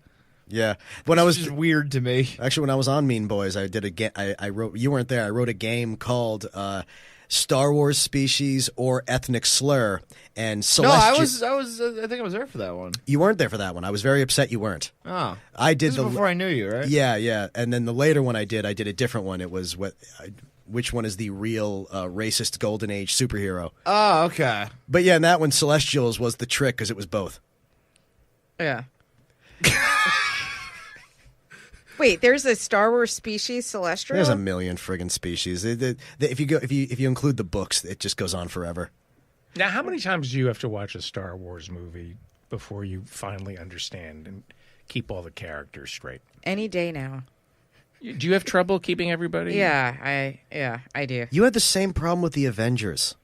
[SPEAKER 2] Yeah, when I was
[SPEAKER 5] just weird to me.
[SPEAKER 2] Actually, when I was on Mean Boys, I did I wrote. You weren't there. I wrote a game called Star Wars Species or Ethnic Slur, and Celestial.
[SPEAKER 5] No, I was. I think I was there for that one.
[SPEAKER 2] You weren't there for that one. I was very upset you weren't.
[SPEAKER 5] Oh,
[SPEAKER 2] I did
[SPEAKER 5] this was before I knew you, right?
[SPEAKER 2] Yeah, and then the later one I did a different one. It was which one is the real racist golden age superhero?
[SPEAKER 5] Oh, okay.
[SPEAKER 2] But yeah, and that one, Celestials, was the trick because it was both.
[SPEAKER 3] Yeah. Wait, there's a Star Wars species, Celestial?
[SPEAKER 2] There's a million friggin' species. If you include the books, it just goes on forever.
[SPEAKER 4] Now, how many times do you have to watch a Star Wars movie before you finally understand and keep all the characters straight?
[SPEAKER 3] Any day now.
[SPEAKER 4] Do you have trouble keeping everybody?
[SPEAKER 3] Yeah, I do.
[SPEAKER 2] You had the same problem with the Avengers.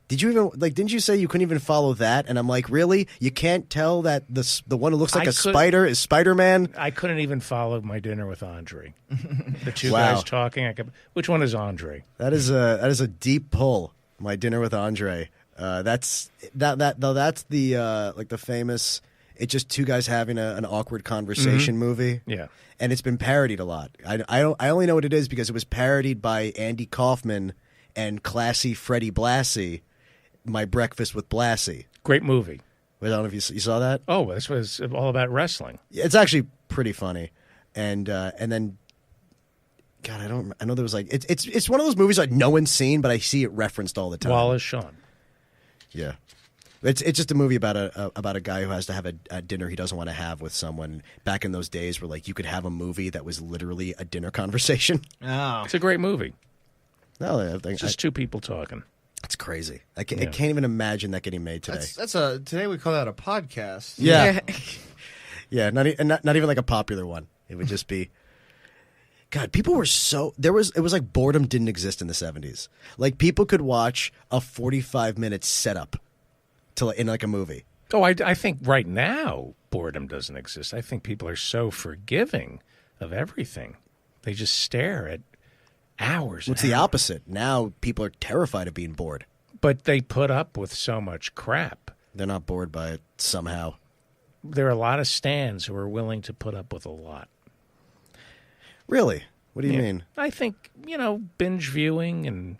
[SPEAKER 2] Did you even didn't you say you couldn't even follow that? And I'm like, really? You can't tell that the one who looks like spider is Spider-Man?
[SPEAKER 4] I couldn't even follow My Dinner with Andre. The two guys talking. Which one is Andre?
[SPEAKER 2] That is a deep pull. My Dinner with Andre. That's the famous. It's just two guys having an awkward conversation movie.
[SPEAKER 4] Yeah,
[SPEAKER 2] and it's been parodied a lot. I only know what it is because it was parodied by Andy Kaufman and Classy Freddie Blassie. My Breakfast with Blassie.
[SPEAKER 4] Great movie.
[SPEAKER 2] I don't know if you saw that.
[SPEAKER 4] Oh, this was all about wrestling.
[SPEAKER 2] It's actually pretty funny, and then, God, I know there was it's one of those movies no one's seen, but I see it referenced all the time.
[SPEAKER 4] Wallace Shawn.
[SPEAKER 2] Yeah, it's just a movie about a guy who has to have a dinner he doesn't want to have with someone. Back in those days, where you could have a movie that was literally a dinner conversation.
[SPEAKER 5] Oh,
[SPEAKER 4] it's a great movie.
[SPEAKER 2] No,
[SPEAKER 4] it's just two people talking.
[SPEAKER 2] It's crazy. I can't even imagine that getting made today.
[SPEAKER 5] Today we call that a podcast.
[SPEAKER 2] Yeah, yeah. Not even like a popular one. It would just be. God, people were it was like boredom didn't exist in the 70s. Like people could watch a 45-minute setup in a movie.
[SPEAKER 4] Oh, I think right now boredom doesn't exist. I think people are so forgiving of everything. They just stare at Hours.
[SPEAKER 2] What's
[SPEAKER 4] and
[SPEAKER 2] the
[SPEAKER 4] hours.
[SPEAKER 2] opposite? Now people are terrified of being bored.
[SPEAKER 4] But they put up with so much crap.
[SPEAKER 2] They're not bored by it somehow.
[SPEAKER 4] There are a lot of stans who are willing to put up with a lot.
[SPEAKER 2] Really? What do you
[SPEAKER 4] Yeah.
[SPEAKER 2] mean?
[SPEAKER 4] I think, binge viewing, and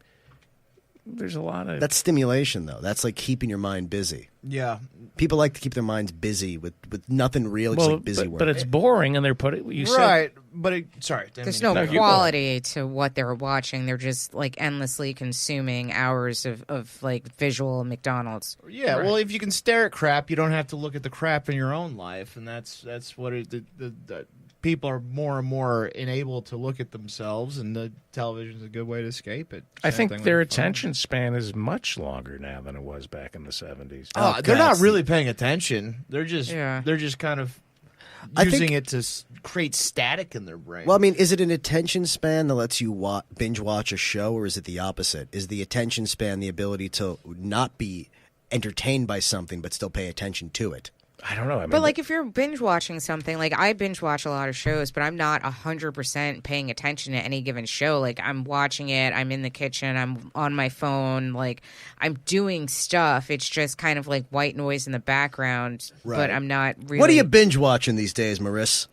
[SPEAKER 4] there's a lot of...
[SPEAKER 2] That's stimulation, though. That's like keeping your mind busy.
[SPEAKER 5] Yeah.
[SPEAKER 2] People like to keep their minds busy with nothing real, just like busy work.
[SPEAKER 4] but it's boring, and they're putting... You said,
[SPEAKER 5] Right. But sorry.
[SPEAKER 3] There's
[SPEAKER 4] No,
[SPEAKER 3] no
[SPEAKER 4] you go.
[SPEAKER 3] quality to what they're watching. They're just like endlessly consuming hours of like visual McDonald's.
[SPEAKER 5] Yeah, well, if you can stare at crap, you don't have to look at the crap in your own life, and that's what the people are more and more enabled to look at themselves, and the television's a good way to escape it.
[SPEAKER 4] I
[SPEAKER 5] Same
[SPEAKER 4] think
[SPEAKER 5] thing
[SPEAKER 4] their
[SPEAKER 5] with the phone.
[SPEAKER 4] attention span is much longer now than it was back in the 70s.
[SPEAKER 2] Oh,
[SPEAKER 5] They're
[SPEAKER 2] God,
[SPEAKER 5] not
[SPEAKER 2] it's
[SPEAKER 5] really paying attention. They're just
[SPEAKER 3] Yeah.
[SPEAKER 5] kind of
[SPEAKER 2] I
[SPEAKER 5] using
[SPEAKER 2] think-
[SPEAKER 5] it to create static in their brain.
[SPEAKER 2] Well, I mean, is it an attention span that lets you binge watch a show, or is it the opposite? Is the attention span the ability to not be entertained by something but still pay attention to it?
[SPEAKER 4] I don't know. I mean,
[SPEAKER 3] But like if you're binge watching something, like I binge watch a lot of shows, but I'm not 100% paying attention to any given show. Like I'm watching it, I'm in the kitchen, I'm on my phone, like I'm doing stuff. It's just kind of like white noise in the background,
[SPEAKER 2] Right.
[SPEAKER 3] but I'm not really.
[SPEAKER 2] What are you binge watching these days, Maris?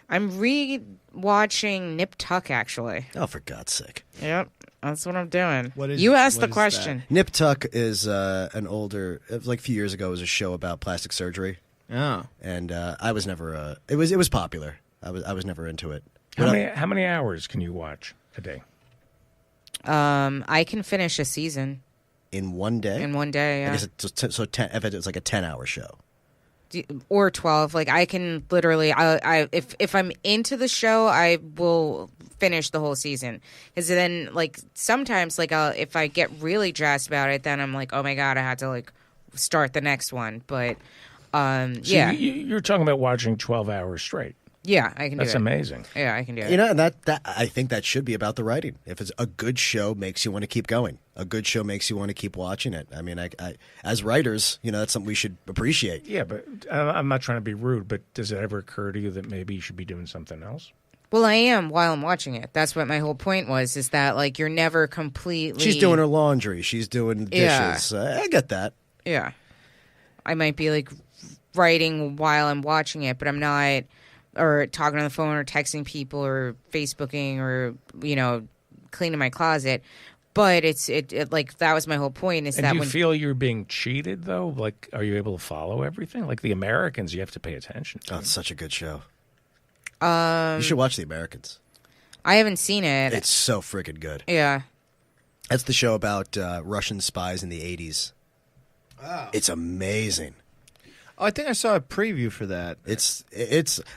[SPEAKER 3] I'm re-watching Nip Tuck actually.
[SPEAKER 2] Oh, for God's sake.
[SPEAKER 3] Yep, that's what I'm doing.
[SPEAKER 5] What is-
[SPEAKER 3] you asked
[SPEAKER 5] what
[SPEAKER 3] the
[SPEAKER 5] is
[SPEAKER 3] question.
[SPEAKER 2] Nip Tuck is an older, it was like a few years ago, it was a show about plastic surgery.
[SPEAKER 5] oh.
[SPEAKER 2] And I was never, it was popular. I was never into it.
[SPEAKER 4] how many hours can you watch a day?
[SPEAKER 3] I can finish a season
[SPEAKER 2] In one day?
[SPEAKER 3] in one day.
[SPEAKER 2] I
[SPEAKER 3] Yeah.
[SPEAKER 2] guess if it's like a 10-hour show.
[SPEAKER 3] Or 12. Like I can literally if I'm into the show, I will finish the whole season. Because then like sometimes like if I get really jazzed about it, then I'm like, oh my God, I had to like start the next one. But
[SPEAKER 4] So
[SPEAKER 3] yeah,
[SPEAKER 4] you're talking about watching 12 hours straight.
[SPEAKER 3] yeah, I can do
[SPEAKER 4] That's
[SPEAKER 3] it.
[SPEAKER 4] amazing.
[SPEAKER 3] Yeah, I can do it.
[SPEAKER 2] You know, and that I think that should be about the writing. If it's a good show, makes you want to keep going. A good show makes you want to keep watching it. I mean, I as writers, that's something we should appreciate.
[SPEAKER 4] Yeah, but I'm not trying to be rude, but does it ever occur to you that maybe you should be doing something else?
[SPEAKER 3] Well, I am while I'm watching it. That's what my whole point was, is that like you're never completely.
[SPEAKER 2] She's doing her laundry. She's doing dishes.
[SPEAKER 3] Yeah.
[SPEAKER 2] I get that.
[SPEAKER 3] Yeah. I might be like writing while I'm watching it, but I'm not, or talking on the phone or texting people or Facebooking or, cleaning my closet. But it like that was my whole point is
[SPEAKER 4] And
[SPEAKER 3] that
[SPEAKER 4] do you
[SPEAKER 3] when
[SPEAKER 4] feel you're being cheated, though? Like, are you able to follow everything? Like the Americans, you have to pay attention to.
[SPEAKER 2] Oh, it's such a good show. You should watch The Americans.
[SPEAKER 3] I haven't seen it.
[SPEAKER 2] It's so freaking good.
[SPEAKER 3] Yeah.
[SPEAKER 2] That's the show about Russian spies in the 80s.
[SPEAKER 5] Oh.
[SPEAKER 2] It's amazing.
[SPEAKER 5] I think I saw a preview for that.
[SPEAKER 2] It's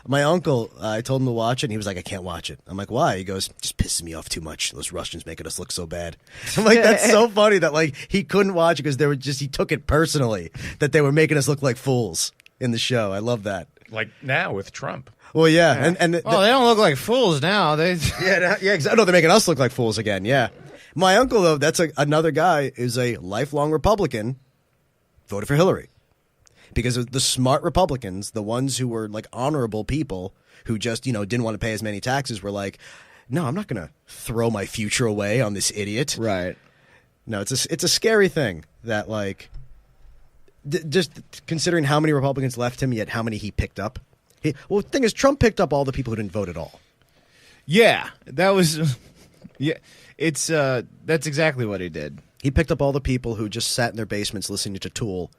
[SPEAKER 2] my uncle. I told him to watch it, and he was like, "I can't watch it." I'm like, "Why?" He goes, "Just pisses me off too much. Those Russians making us look so bad." I'm like, "That's so funny that like he couldn't watch it because he took it personally that they were making us look like fools in the show." I love that.
[SPEAKER 4] Like now with Trump.
[SPEAKER 2] Well, yeah, and
[SPEAKER 5] Well, they don't look like fools now. They
[SPEAKER 2] yeah, exactly. No, they're making us look like fools again. Yeah, my uncle though, that's another guy is a lifelong Republican, voted for Hillary. Because of the smart Republicans, the ones who were like honorable people who just, didn't want to pay as many taxes were like, no, I'm not going to throw my future away on this idiot.
[SPEAKER 5] right.
[SPEAKER 2] No, it's a scary thing that like just considering how many Republicans left him, yet how many he picked up. Well, the thing is, Trump picked up all the people who didn't vote at all.
[SPEAKER 5] Yeah, that was. Yeah, it's that's exactly what he did.
[SPEAKER 2] He picked up all the people who just sat in their basements listening to Tool,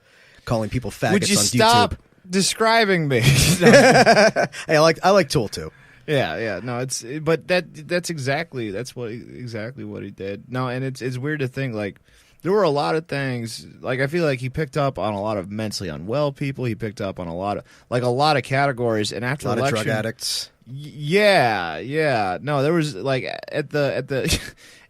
[SPEAKER 2] calling people faggots
[SPEAKER 5] Would you
[SPEAKER 2] on
[SPEAKER 5] stop
[SPEAKER 2] YouTube.
[SPEAKER 5] describing me?
[SPEAKER 2] Hey, I like Tool too.
[SPEAKER 5] Yeah. No, but that's exactly what he did. No, and it's weird to think like there were a lot of things like I feel like he picked up on a lot of mentally unwell people. He picked up on a lot of categories, and after
[SPEAKER 2] A lot
[SPEAKER 5] the
[SPEAKER 2] of
[SPEAKER 5] election,
[SPEAKER 2] drug addicts.
[SPEAKER 5] Yeah. No, there was like at the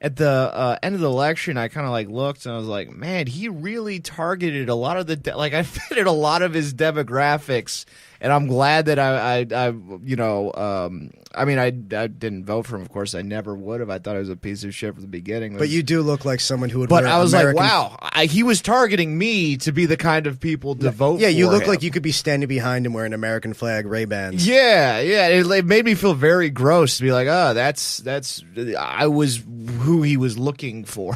[SPEAKER 5] at the end of the election, I kind of like looked and I was like, man, he really targeted a lot of I fitted a lot of his demographics, and I'm glad that I didn't vote for him. Of course, I never would have. I thought he was a piece of shit from the beginning.
[SPEAKER 2] But you do look like someone who would.
[SPEAKER 5] But
[SPEAKER 2] wear
[SPEAKER 5] I was
[SPEAKER 2] American...
[SPEAKER 5] like, wow, he was targeting me to be the kind of people to vote.
[SPEAKER 2] Yeah, you
[SPEAKER 5] for
[SPEAKER 2] look
[SPEAKER 5] him.
[SPEAKER 2] like you could be standing behind him wearing American flag Ray-Bans.
[SPEAKER 5] Yeah. It made me feel very gross to be like, oh, that's. I was who he was looking for.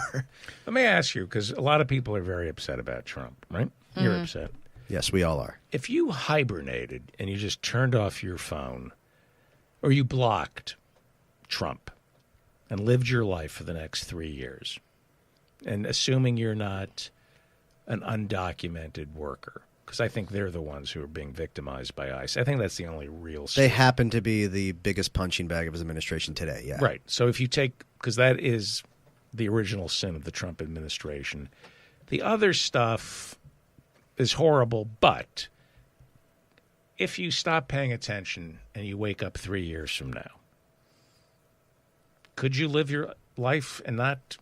[SPEAKER 4] Let me ask you, because a lot of people are very upset about Trump, right? You're upset.
[SPEAKER 2] Yes, we all are.
[SPEAKER 4] If you hibernated and you just turned off your phone or you blocked Trump and lived your life for the next 3 years, and assuming you're not an undocumented worker, because I think they're the ones who are being victimized by ICE. I think that's the only real story.
[SPEAKER 2] They happen to be the biggest punching bag of his administration today, yeah.
[SPEAKER 4] Right. So if you take, because that is the original sin of the Trump administration, the other stuff is horrible, but if you stop paying attention and you wake up 3 years from now, could you live your life and not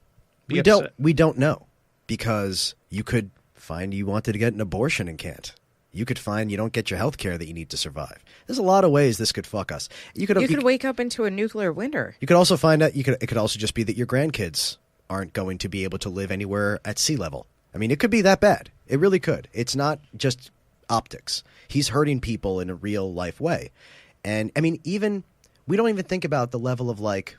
[SPEAKER 4] be upset?
[SPEAKER 2] We don't know, because you could find you wanted to get an abortion and can't. You could find you don't get your health care that you need to survive. There's a lot of ways this could fuck us. You could
[SPEAKER 3] wake up into a nuclear winter.
[SPEAKER 2] You could also find out. It could also just be that your grandkids aren't going to be able to live anywhere at sea level. I mean, it could be that bad. It really could. It's not just optics. He's hurting people in a real life way. And I mean, we don't even think about the level of like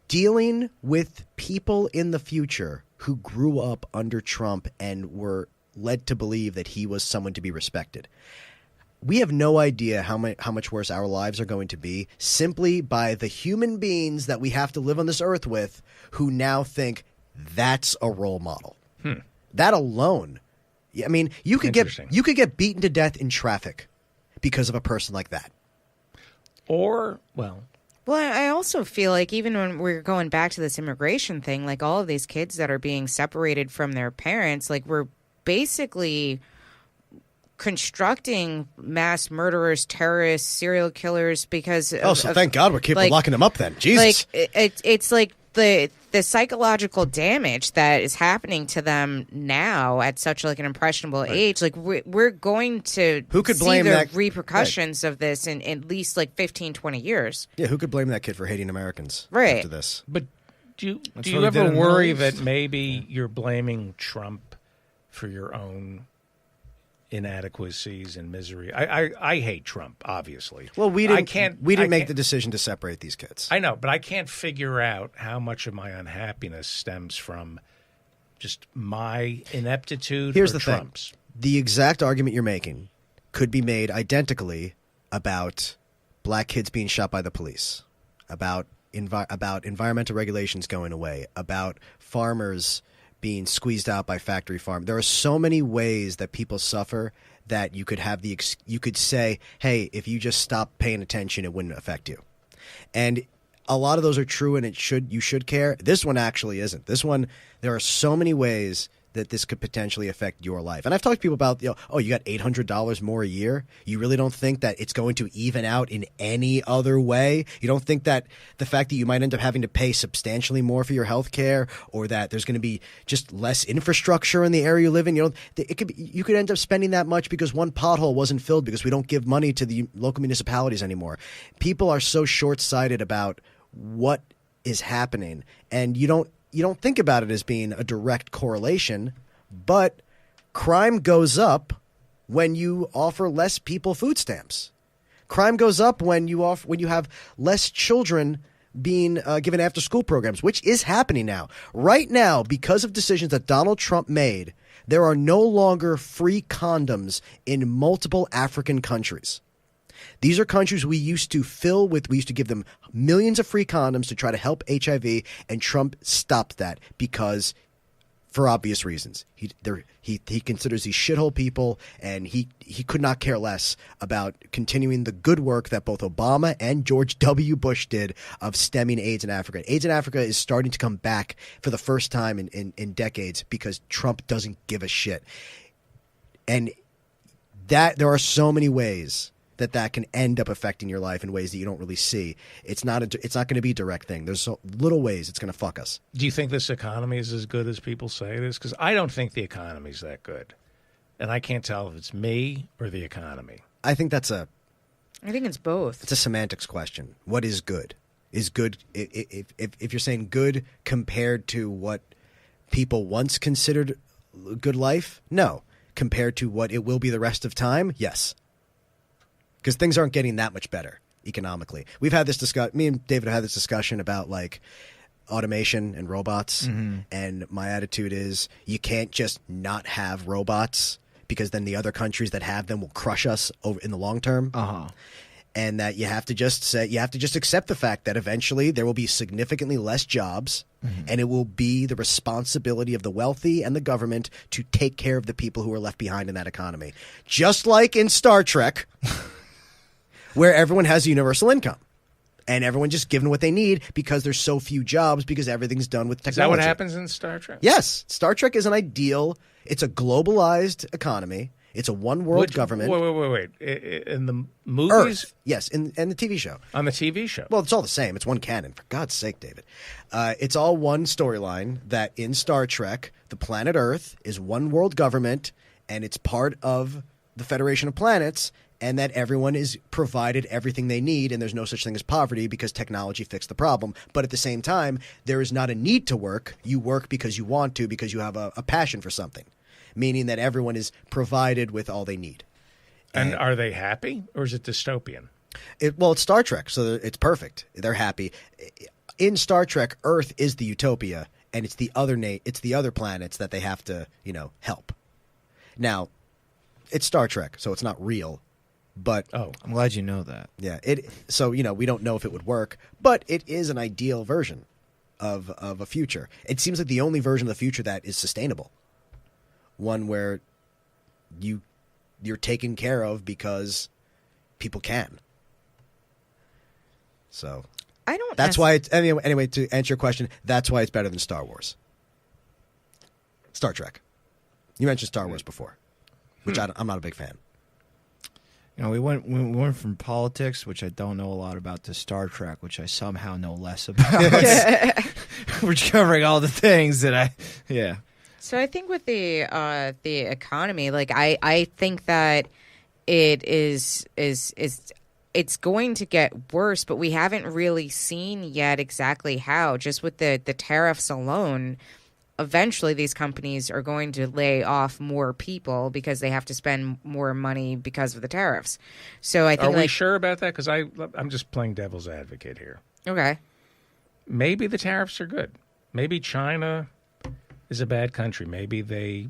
[SPEAKER 2] dealing with people in the future who grew up under Trump and were led to believe that he was someone to be respected. We have no idea how much worse our lives are going to be simply by the human beings that we have to live on this earth with, who now think that's a role model. That alone, I mean, you could get beaten to death in traffic because of a person like that.
[SPEAKER 4] Or, well,
[SPEAKER 3] I also feel like even when we're going back to this immigration thing, like all of these kids that are being separated from their parents, like we're basically constructing mass murderers, terrorists, serial killers because
[SPEAKER 2] thank God we're keeping locking them up then. Jesus.
[SPEAKER 3] Like it's like the psychological damage that is happening to them now at such like an impressionable age. Like we're going to
[SPEAKER 2] who could blame
[SPEAKER 3] the
[SPEAKER 2] that
[SPEAKER 3] repercussions of this in at least like 15, 20 years.
[SPEAKER 2] Yeah, who could blame that kid for hating Americans after this?
[SPEAKER 4] But do you ever worry that maybe you're blaming Trump for your own inadequacies and misery? I hate Trump, obviously.
[SPEAKER 2] Well, we didn't make the decision to separate these kids.
[SPEAKER 4] I know, but I can't figure out how much of my unhappiness stems from just my ineptitude.
[SPEAKER 2] Here's
[SPEAKER 4] or
[SPEAKER 2] the
[SPEAKER 4] Trump's.
[SPEAKER 2] thing: the exact argument you're making could be made identically about black kids being shot by the police, about environmental regulations going away, about farmers being squeezed out by factory farm. There are so many ways that people suffer that you could have you could say, hey, if you just stop paying attention, it wouldn't affect you. And a lot of those are true, and you should care. This one actually isn't. This one, there are so many ways that this could potentially affect your life. And I've talked to people about, you got $800 more a year. You really don't think that it's going to even out in any other way? You don't think that the fact that you might end up having to pay substantially more for your health care, or that there's going to be just less infrastructure in the area you live in, you could end up spending that much because one pothole wasn't filled because we don't give money to the local municipalities anymore. People are so short-sighted about what is happening, and you don't think about it as being a direct correlation, but crime goes up when you offer less people food stamps. Crime goes up when you have less children being given after-school programs, which is happening now. Right now, because of decisions that Donald Trump made, there are no longer free condoms in multiple African countries. These are countries we used to give them millions of free condoms to try to help HIV, and Trump stopped that because, for obvious reasons, he considers these shithole people, and he could not care less about continuing the good work that both Obama and George W. Bush did of stemming AIDS in Africa. AIDS in Africa is starting to come back for the first time in decades because Trump doesn't give a shit. And that there are so many ways that can end up affecting your life in ways that you don't really see. It's not going to be a direct thing. There's so little ways it's going to fuck us.
[SPEAKER 4] Do you think this economy is as good as people say it is? Because I don't think the economy is that good. And I can't tell if it's me or the economy.
[SPEAKER 2] I think
[SPEAKER 3] it's both.
[SPEAKER 2] It's a semantics question. What is good? Is good, if you're saying good compared to what people once considered good life? No. Compared to what it will be the rest of time? Yes. Because things aren't getting that much better economically. We've had this discussion. Me and David have had this discussion about automation and robots, and my attitude is you can't just not have robots because then the other countries that have them will crush us over in the long term. And that you have to just accept the fact that eventually there will be significantly less jobs, and it will be the responsibility of the wealthy and the government to take care of the people who are left behind in that economy. Just like in Star Trek, where everyone has universal income. And everyone just given what they need because there's so few jobs because everything's done with technology.
[SPEAKER 4] Is that what happens in Star Trek?
[SPEAKER 2] Yes. Star Trek is an ideal. It's a globalized economy. It's a one-world government.
[SPEAKER 4] Wait. In the movies?
[SPEAKER 2] Earth. Yes, and the TV show.
[SPEAKER 4] On the TV show?
[SPEAKER 2] Well, it's all the same. It's one canon. For God's sake, David. It's all one storyline that in Star Trek, the planet Earth is one world government, and it's part of the Federation of Planets, and that everyone is provided everything they need, and there's no such thing as poverty because technology fixed the problem. But at the same time, there is not a need to work. You work because you want to, because you have a passion for something, meaning that everyone is provided with all they need.
[SPEAKER 4] And are they happy, or is it dystopian?
[SPEAKER 2] Well, it's Star Trek, so it's perfect. They're happy. In Star Trek, Earth is the utopia, and it's the other planets that they have to, help. Now, it's Star Trek, so it's not real. But
[SPEAKER 5] I'm glad you know that.
[SPEAKER 2] Yeah, so we don't know if it would work, but it is an ideal version of a future. It seems like the only version of the future that is sustainable. One where you're taken care of because people can. So
[SPEAKER 3] I don't.
[SPEAKER 2] That's why it's anyway. To answer your question, that's why it's better than Star Wars. Star Trek. You mentioned Star Wars before, which I'm not a big fan.
[SPEAKER 5] We went from politics, which I don't know a lot about, to Star Trek, which I somehow know less about. We're covering all the things that
[SPEAKER 3] So I think with the economy, like I think that it is it's going to get worse, but we haven't really seen yet exactly how. Just with the tariffs alone, eventually these companies are going to lay off more people because they have to spend more money because of the tariffs. So I think
[SPEAKER 4] are we sure about that? Because I'm just playing devil's advocate here.
[SPEAKER 3] Okay.
[SPEAKER 4] Maybe the tariffs are good. Maybe China is a bad country. Maybe they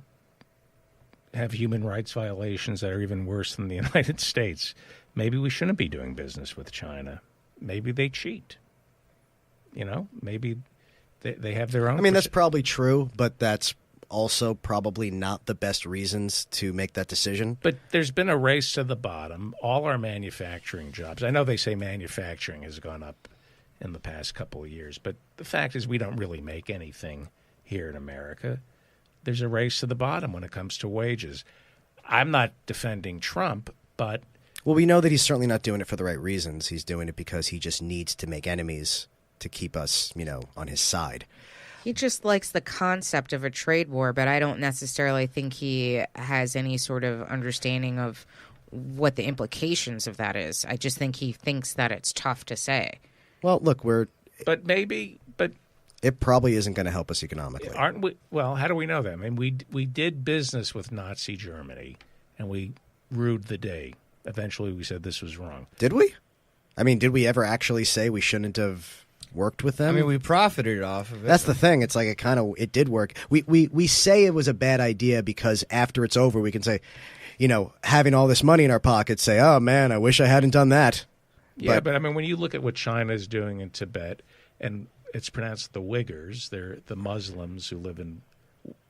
[SPEAKER 4] have human rights violations that are even worse than the United States. Maybe we shouldn't be doing business with China. Maybe they cheat. Maybe they have their own.
[SPEAKER 2] I mean, that's probably true, but that's also probably not the best reasons to make that decision.
[SPEAKER 4] But there's been a race to the bottom. All our manufacturing jobs. I know they say manufacturing has gone up in the past couple of years, but the fact is we don't really make anything here in America. There's a race to the bottom when it comes to wages. I'm not defending Trump, but...
[SPEAKER 2] Well, we know that he's certainly not doing it for the right reasons. He's doing it because he just needs to make enemies to keep us, on his side.
[SPEAKER 3] He just likes the concept of a trade war, but I don't necessarily think he has any sort of understanding of what the implications of that is. I just think he thinks that it's tough to say.
[SPEAKER 2] Well, look,
[SPEAKER 4] But
[SPEAKER 2] it probably isn't going to help us economically.
[SPEAKER 4] Aren't we? Well, how do we know that? I mean, we did business with Nazi Germany, and we ruled the day. Eventually, we said this was wrong.
[SPEAKER 2] Did we? I mean, did we ever actually say we shouldn't have worked with them?
[SPEAKER 5] I mean, we profited off of it.
[SPEAKER 2] That's the thing. It's like it did work. We say it was a bad idea because after it's over, we can say, having all this money in our pockets, say, oh, man, I wish I hadn't done that.
[SPEAKER 4] Yeah, but I mean, when you look at what China is doing in Tibet, and it's pronounced the Uyghurs, they're the Muslims who live in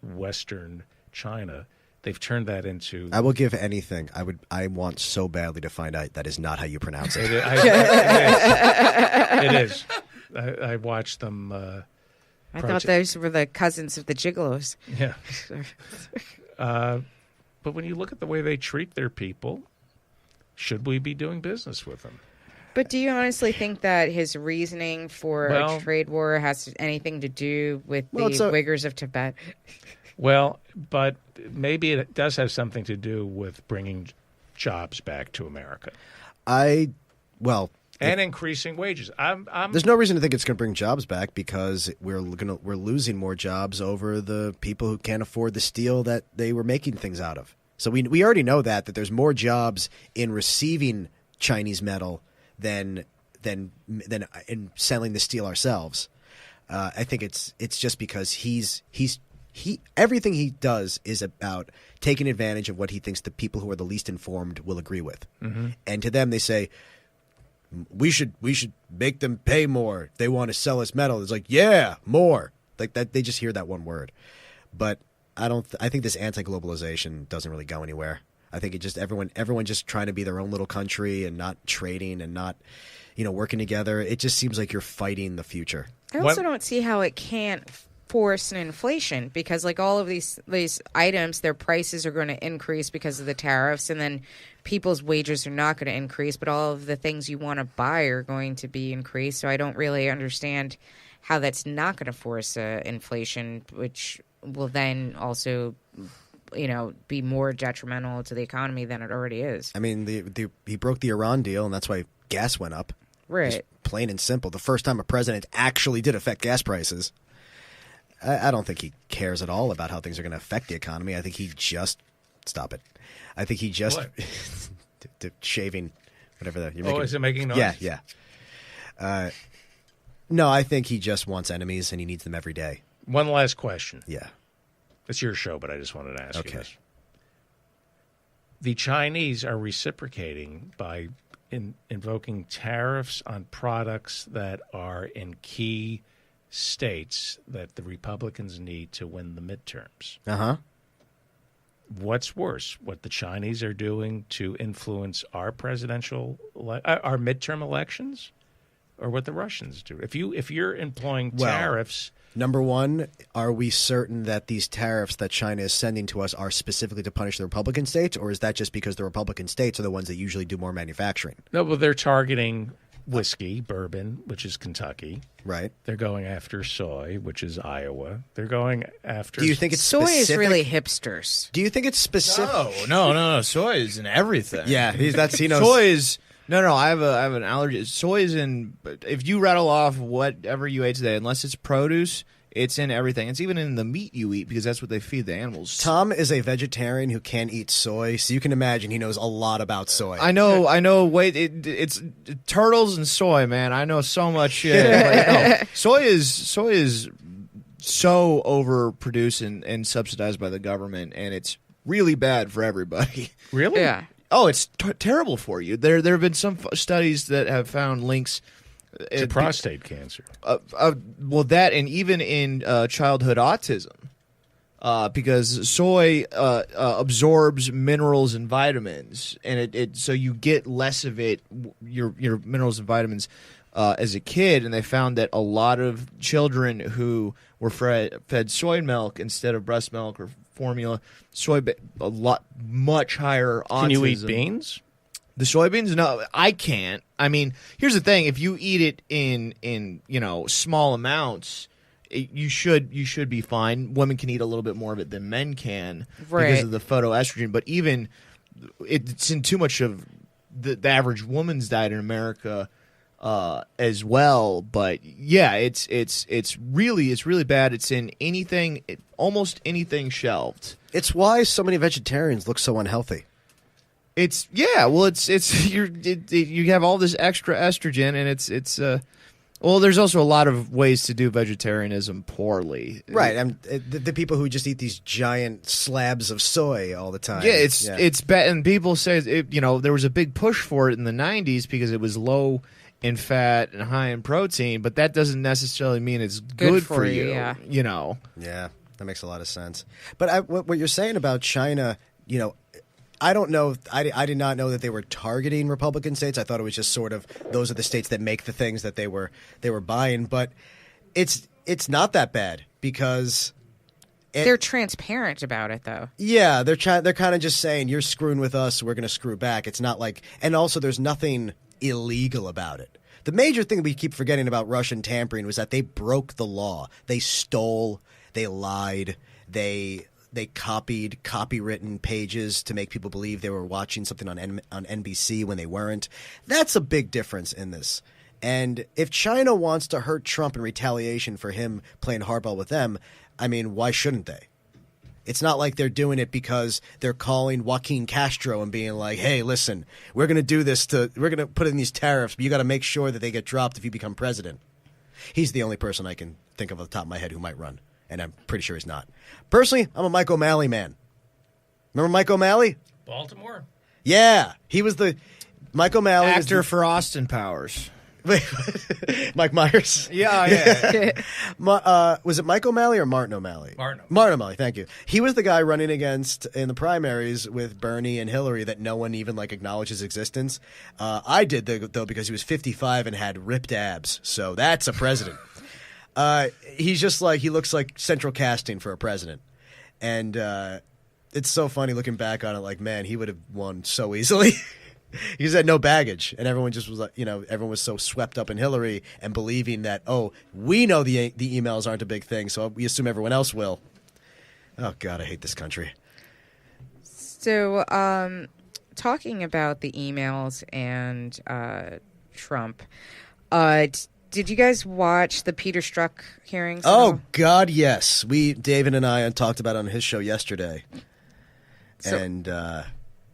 [SPEAKER 4] Western China. They've turned that into...
[SPEAKER 2] I will give anything. I want so badly to find out that is not how you pronounce it.
[SPEAKER 4] It is. I watched them...
[SPEAKER 3] I thought those were the cousins of the Gigolos.
[SPEAKER 4] Yeah. But when you look at the way they treat their people, should we be doing business with them?
[SPEAKER 3] But do you honestly think that his reasoning for a trade war has anything to do with the Uyghurs of Tibet?
[SPEAKER 4] Well, but maybe it does have something to do with bringing jobs back to America.
[SPEAKER 2] And
[SPEAKER 4] increasing wages.
[SPEAKER 2] There's no reason to think it's going to bring jobs back because we're losing more jobs over the people who can't afford the steel that they were making things out of. So we already know that there's more jobs in receiving Chinese metal than in selling the steel ourselves. I think it's just because everything he does is about taking advantage of what he thinks the people who are the least informed will agree with. Mm-hmm. And to them, they say, we should make them pay more. They want to sell us metal. It's like, yeah, more. Like that, they just hear that one word. But I think this anti-globalization doesn't really go anywhere. I think it just everyone just trying to be their own little country and not trading and not, working together. It just seems like you're fighting the future.
[SPEAKER 3] I also don't see how it can't force an inflation, because like all of these items, their prices are going to increase because of the tariffs, and then people's wages are not going to increase, but all of the things you want to buy are going to be increased. So I don't really understand how that's not going to force inflation, which will then also be more detrimental to the economy than it already is.
[SPEAKER 2] I mean, he broke the Iran deal, and that's why gas went up.
[SPEAKER 3] Right.
[SPEAKER 2] Just plain and simple. The first time a president actually did affect gas prices. I don't think he cares at all about how things are going to affect the economy. I think he just stop it. I think he just shaving whatever that you're making.
[SPEAKER 4] Is it making noise?
[SPEAKER 2] Yeah. No, I think he just wants enemies and he needs them every day.
[SPEAKER 4] One last question.
[SPEAKER 2] Yeah.
[SPEAKER 4] It's your show, but I just wanted to ask you
[SPEAKER 2] Okay.
[SPEAKER 4] this. The Chinese are reciprocating by invoking tariffs on products that are in key states that the Republicans need to win the midterms.
[SPEAKER 2] Uh-huh.
[SPEAKER 4] What's worse, what the Chinese are doing to influence our our midterm elections, or what the Russians do? If you're employing tariffs,
[SPEAKER 2] number one, are we certain that these tariffs that China is sending to us are specifically to punish the Republican states, or is that just because the Republican states are the ones that usually do more manufacturing?
[SPEAKER 4] no, well, they're targeting whiskey, bourbon, which is Kentucky.
[SPEAKER 2] Right.
[SPEAKER 4] They're going after soy, which is Iowa. They're going after.
[SPEAKER 2] Do you think it's
[SPEAKER 3] soy
[SPEAKER 2] specific?
[SPEAKER 3] is really hipsters?
[SPEAKER 2] Do you think it's specific?
[SPEAKER 5] No. Soy is in everything.
[SPEAKER 2] Yeah, he knows.
[SPEAKER 5] Soy is no. I have an allergy. Soy is in. If you rattle off whatever you ate today, unless it's produce, it's in everything. It's even in the meat you eat, because that's what they feed the animals.
[SPEAKER 2] Tom is a vegetarian who can't eat soy, so you can imagine he knows a lot about soy.
[SPEAKER 5] I know. Wait, it's turtles and soy, man. I know so much shit. Soy is so overproduced and subsidized by the government, and it's really bad for everybody.
[SPEAKER 4] Really?
[SPEAKER 3] Yeah.
[SPEAKER 5] Oh, it's terrible for you. There have been some studies that have found links
[SPEAKER 4] To prostate cancer.
[SPEAKER 5] well, that, and even in childhood autism, because soy absorbs minerals and vitamins, and it so you get less of it, your minerals and vitamins, as a kid. And they found that a lot of children who were fed soy milk instead of breast milk or formula, much higher autism.
[SPEAKER 4] Can you eat beans?
[SPEAKER 5] The soybeans? No, I can't. I mean, here's the thing: if you eat it in small amounts, you should be fine. Women can eat a little bit more of it than men can because of the phytoestrogen. But even it's in too much of the average woman's diet in America as well. But yeah, it's really bad. It's in almost anything shelved.
[SPEAKER 2] It's why so many vegetarians look so unhealthy.
[SPEAKER 5] It's you have all this extra estrogen, and well, there's also a lot of ways to do vegetarianism poorly.
[SPEAKER 2] Right, and the people who just eat these giant slabs of soy all the time.
[SPEAKER 5] Yeah, it's bad, and people say there was a big push for it in the 90s because it was low in fat and high in protein, but that doesn't necessarily mean it's good for you.
[SPEAKER 3] Yeah.
[SPEAKER 2] Yeah, that makes a lot of sense. But what you're saying about China, I don't know. I did not know that they were targeting Republican states. I thought it was just sort of those are the states that make the things that they were buying. But it's not that bad because
[SPEAKER 3] they're transparent about it, though.
[SPEAKER 2] Yeah, they're kind of just saying you're screwing with us, we're going to screw back. It's not like, and also there's nothing illegal about it. The major thing we keep forgetting about Russian tampering was that they broke the law. They stole. They lied. They copied copywritten pages to make people believe they were watching something on NBC when they weren't. That's a big difference in this. And if China wants to hurt Trump in retaliation for him playing hardball with them, I mean, why shouldn't they? It's not like they're doing it because they're calling Joaquin Castro and being like, hey, listen, we're going to do this we're going to put in these tariffs, but you got to make sure that they get dropped if you become president. He's the only person I can think of off the top of my head who might run, and I'm pretty sure he's not. Personally, I'm a Mike O'Malley man. Remember Mike O'Malley?
[SPEAKER 4] Baltimore.
[SPEAKER 2] Yeah, he was the Mike O'Malley was
[SPEAKER 5] Actor for Austin Powers.
[SPEAKER 2] Mike Myers.
[SPEAKER 5] Yeah.
[SPEAKER 2] Was it Mike O'Malley or Martin O'Malley? Martin O'Malley, thank you. He was the guy running against in the primaries with Bernie and Hillary that no one even acknowledged his existence. I did though because he was 55 and had ripped abs, so that's a president. He's just he looks like central casting for a president, and it's so funny looking back on it. Man, he would have won so easily. He just had no baggage, and everyone just was everyone was so swept up in Hillary and believing that, we know the emails aren't a big thing, so we assume everyone else will. Oh God, I hate this country.
[SPEAKER 3] So, talking about the emails and Trump, did you guys watch the Peter Strzok hearings?
[SPEAKER 2] Oh God, yes. David and I talked about it on his show yesterday, and.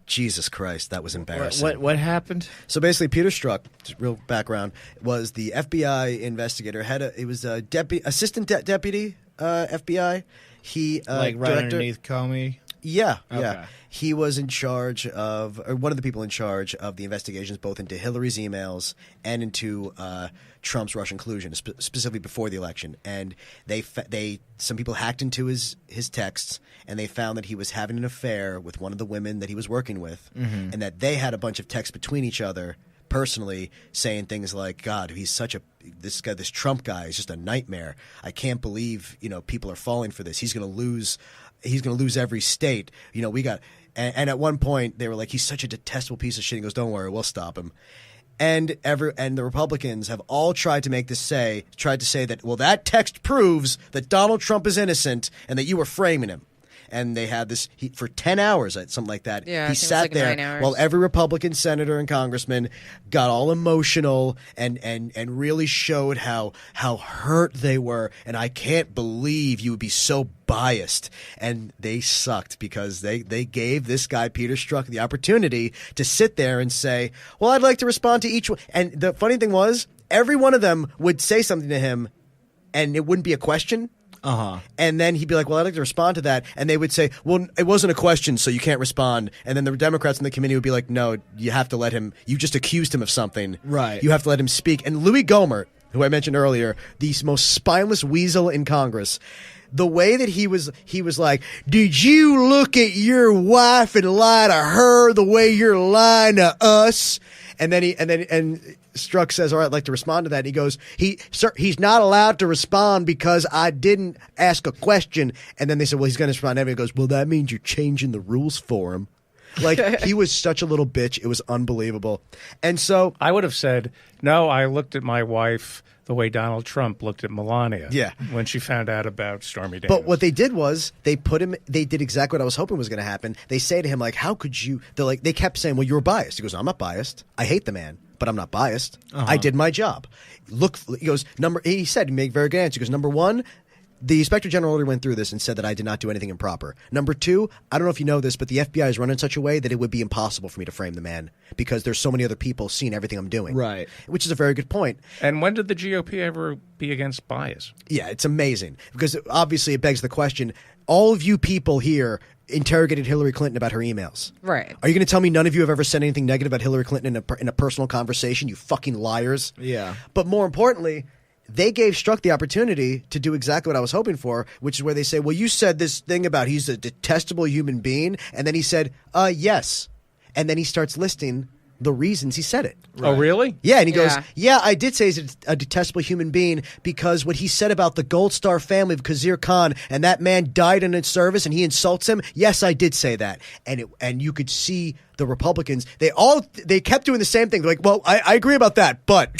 [SPEAKER 2] Jesus Christ, that was embarrassing.
[SPEAKER 5] What happened?
[SPEAKER 2] So basically, Peter Strzok, real background, was the FBI investigator. He was a assistant deputy FBI. He
[SPEAKER 5] right underneath Comey.
[SPEAKER 2] Yeah,
[SPEAKER 5] Okay.
[SPEAKER 2] yeah. He was in charge of, or one of the people in charge of the investigations, both into Hillary's emails and into Trump's Russian collusion, specifically before the election. And some people hacked into his texts, and they found that he was having an affair with one of the women that he was working with, and that they had a bunch of texts between each other personally saying things like, God, this Trump guy is just a nightmare. I can't believe, people are falling for this. He's going to lose every state. And at one point they were like, he's such a detestable piece of shit. He goes, don't worry, we'll stop him. And the Republicans have all tried to say that, well, that text proves that Donald Trump is innocent and that you were framing him. And they had this for 10 hours, something like that.
[SPEAKER 3] Yeah,
[SPEAKER 2] he sat there
[SPEAKER 3] 9 hours.
[SPEAKER 2] while every Republican senator and congressman got all emotional and really showed how hurt they were. And I can't believe you would be so biased. And they sucked because they gave this guy, Peter Strzok, the opportunity to sit there and say, well, I'd like to respond to each one. And the funny thing was, every one of them would say something to him and it wouldn't be a question. And then he'd be like, well, I'd like to respond to that. And they would say, well, it wasn't a question, so you can't respond. And then the Democrats in the committee would be like, no, you have to let him. You just accused him of something.
[SPEAKER 5] Right.
[SPEAKER 2] You have to let him speak. And Louis Gohmert, who I mentioned earlier, the most spineless weasel in Congress, the way that he was like, did you look at your wife and lie to her the way you're lying to us? And then Strzok says, all right, I'd like to respond to that. And he goes, he's not allowed to respond because I didn't ask a question. And then they said, well, he's going to respond. And he goes, well, that means you're changing the rules for him. He was such a little bitch. It was unbelievable. And so
[SPEAKER 4] I would have said, no, I looked at my wife the way Donald Trump looked at Melania when she found out about Stormy Daniels.
[SPEAKER 2] But what they did was they did exactly what I was hoping was going to happen. They say to him, how could you? They kept saying, well, you were biased. He goes, I'm not biased. I hate the man, but I'm not biased. I did my job. He goes, he said, make very good answer. He goes, number one, the Inspector General already went through this and said that I did not do anything improper. Number two, I don't know if you know this, but the FBI is run in such a way that it would be impossible for me to frame the man because there's so many other people seeing everything I'm doing.
[SPEAKER 5] Right.
[SPEAKER 2] Which is a very good point.
[SPEAKER 4] And when did the GOP ever be against bias?
[SPEAKER 2] Yeah, it's amazing because obviously it begs the question, all of you people here interrogated Hillary Clinton about her emails.
[SPEAKER 3] Right.
[SPEAKER 2] Are you going to tell me none of you have ever said anything negative about Hillary Clinton in a personal conversation, you fucking liars?
[SPEAKER 5] Yeah.
[SPEAKER 2] But more importantly, they gave Strzok the opportunity to do exactly what I was hoping for, which is where they say, well, you said this thing about he's a detestable human being. And then he said, yes. And then he starts listing the reasons he said it.
[SPEAKER 4] Right. Oh, really?
[SPEAKER 2] Yeah, and he goes,
[SPEAKER 3] Yeah.
[SPEAKER 2] I did say he's a detestable human being because what he said about the Gold Star family of Khizr Khan and that man died in its service and he insults him. Yes, I did say that. And you could see the Republicans, they kept doing the same thing. They're like, well, I agree about that, but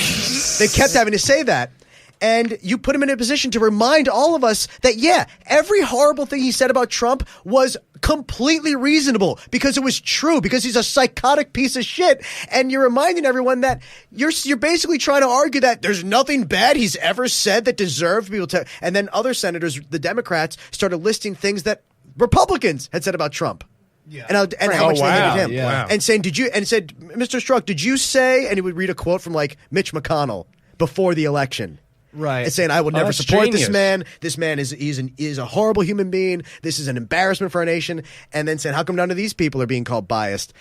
[SPEAKER 2] they kept having to say that. And you put him in a position to remind all of us that, every horrible thing he said about Trump was completely reasonable because it was true, because he's a psychotic piece of shit. And you're reminding everyone that you're basically trying to argue that there's nothing bad he's ever said that deserved people to. And then other senators, the Democrats, started listing things that Republicans had said about Trump. Yeah. And how much they hated him.
[SPEAKER 4] Yeah.
[SPEAKER 2] And saying, and said, Mr. Strzok, did you say, and he would read a quote from Mitch McConnell before the election.
[SPEAKER 5] Right.
[SPEAKER 2] And saying, I will never
[SPEAKER 4] that's
[SPEAKER 2] support this
[SPEAKER 4] genius.
[SPEAKER 2] man. This man is a horrible human being. This is an embarrassment for our nation. And then saying, how come none of these people are being called biased?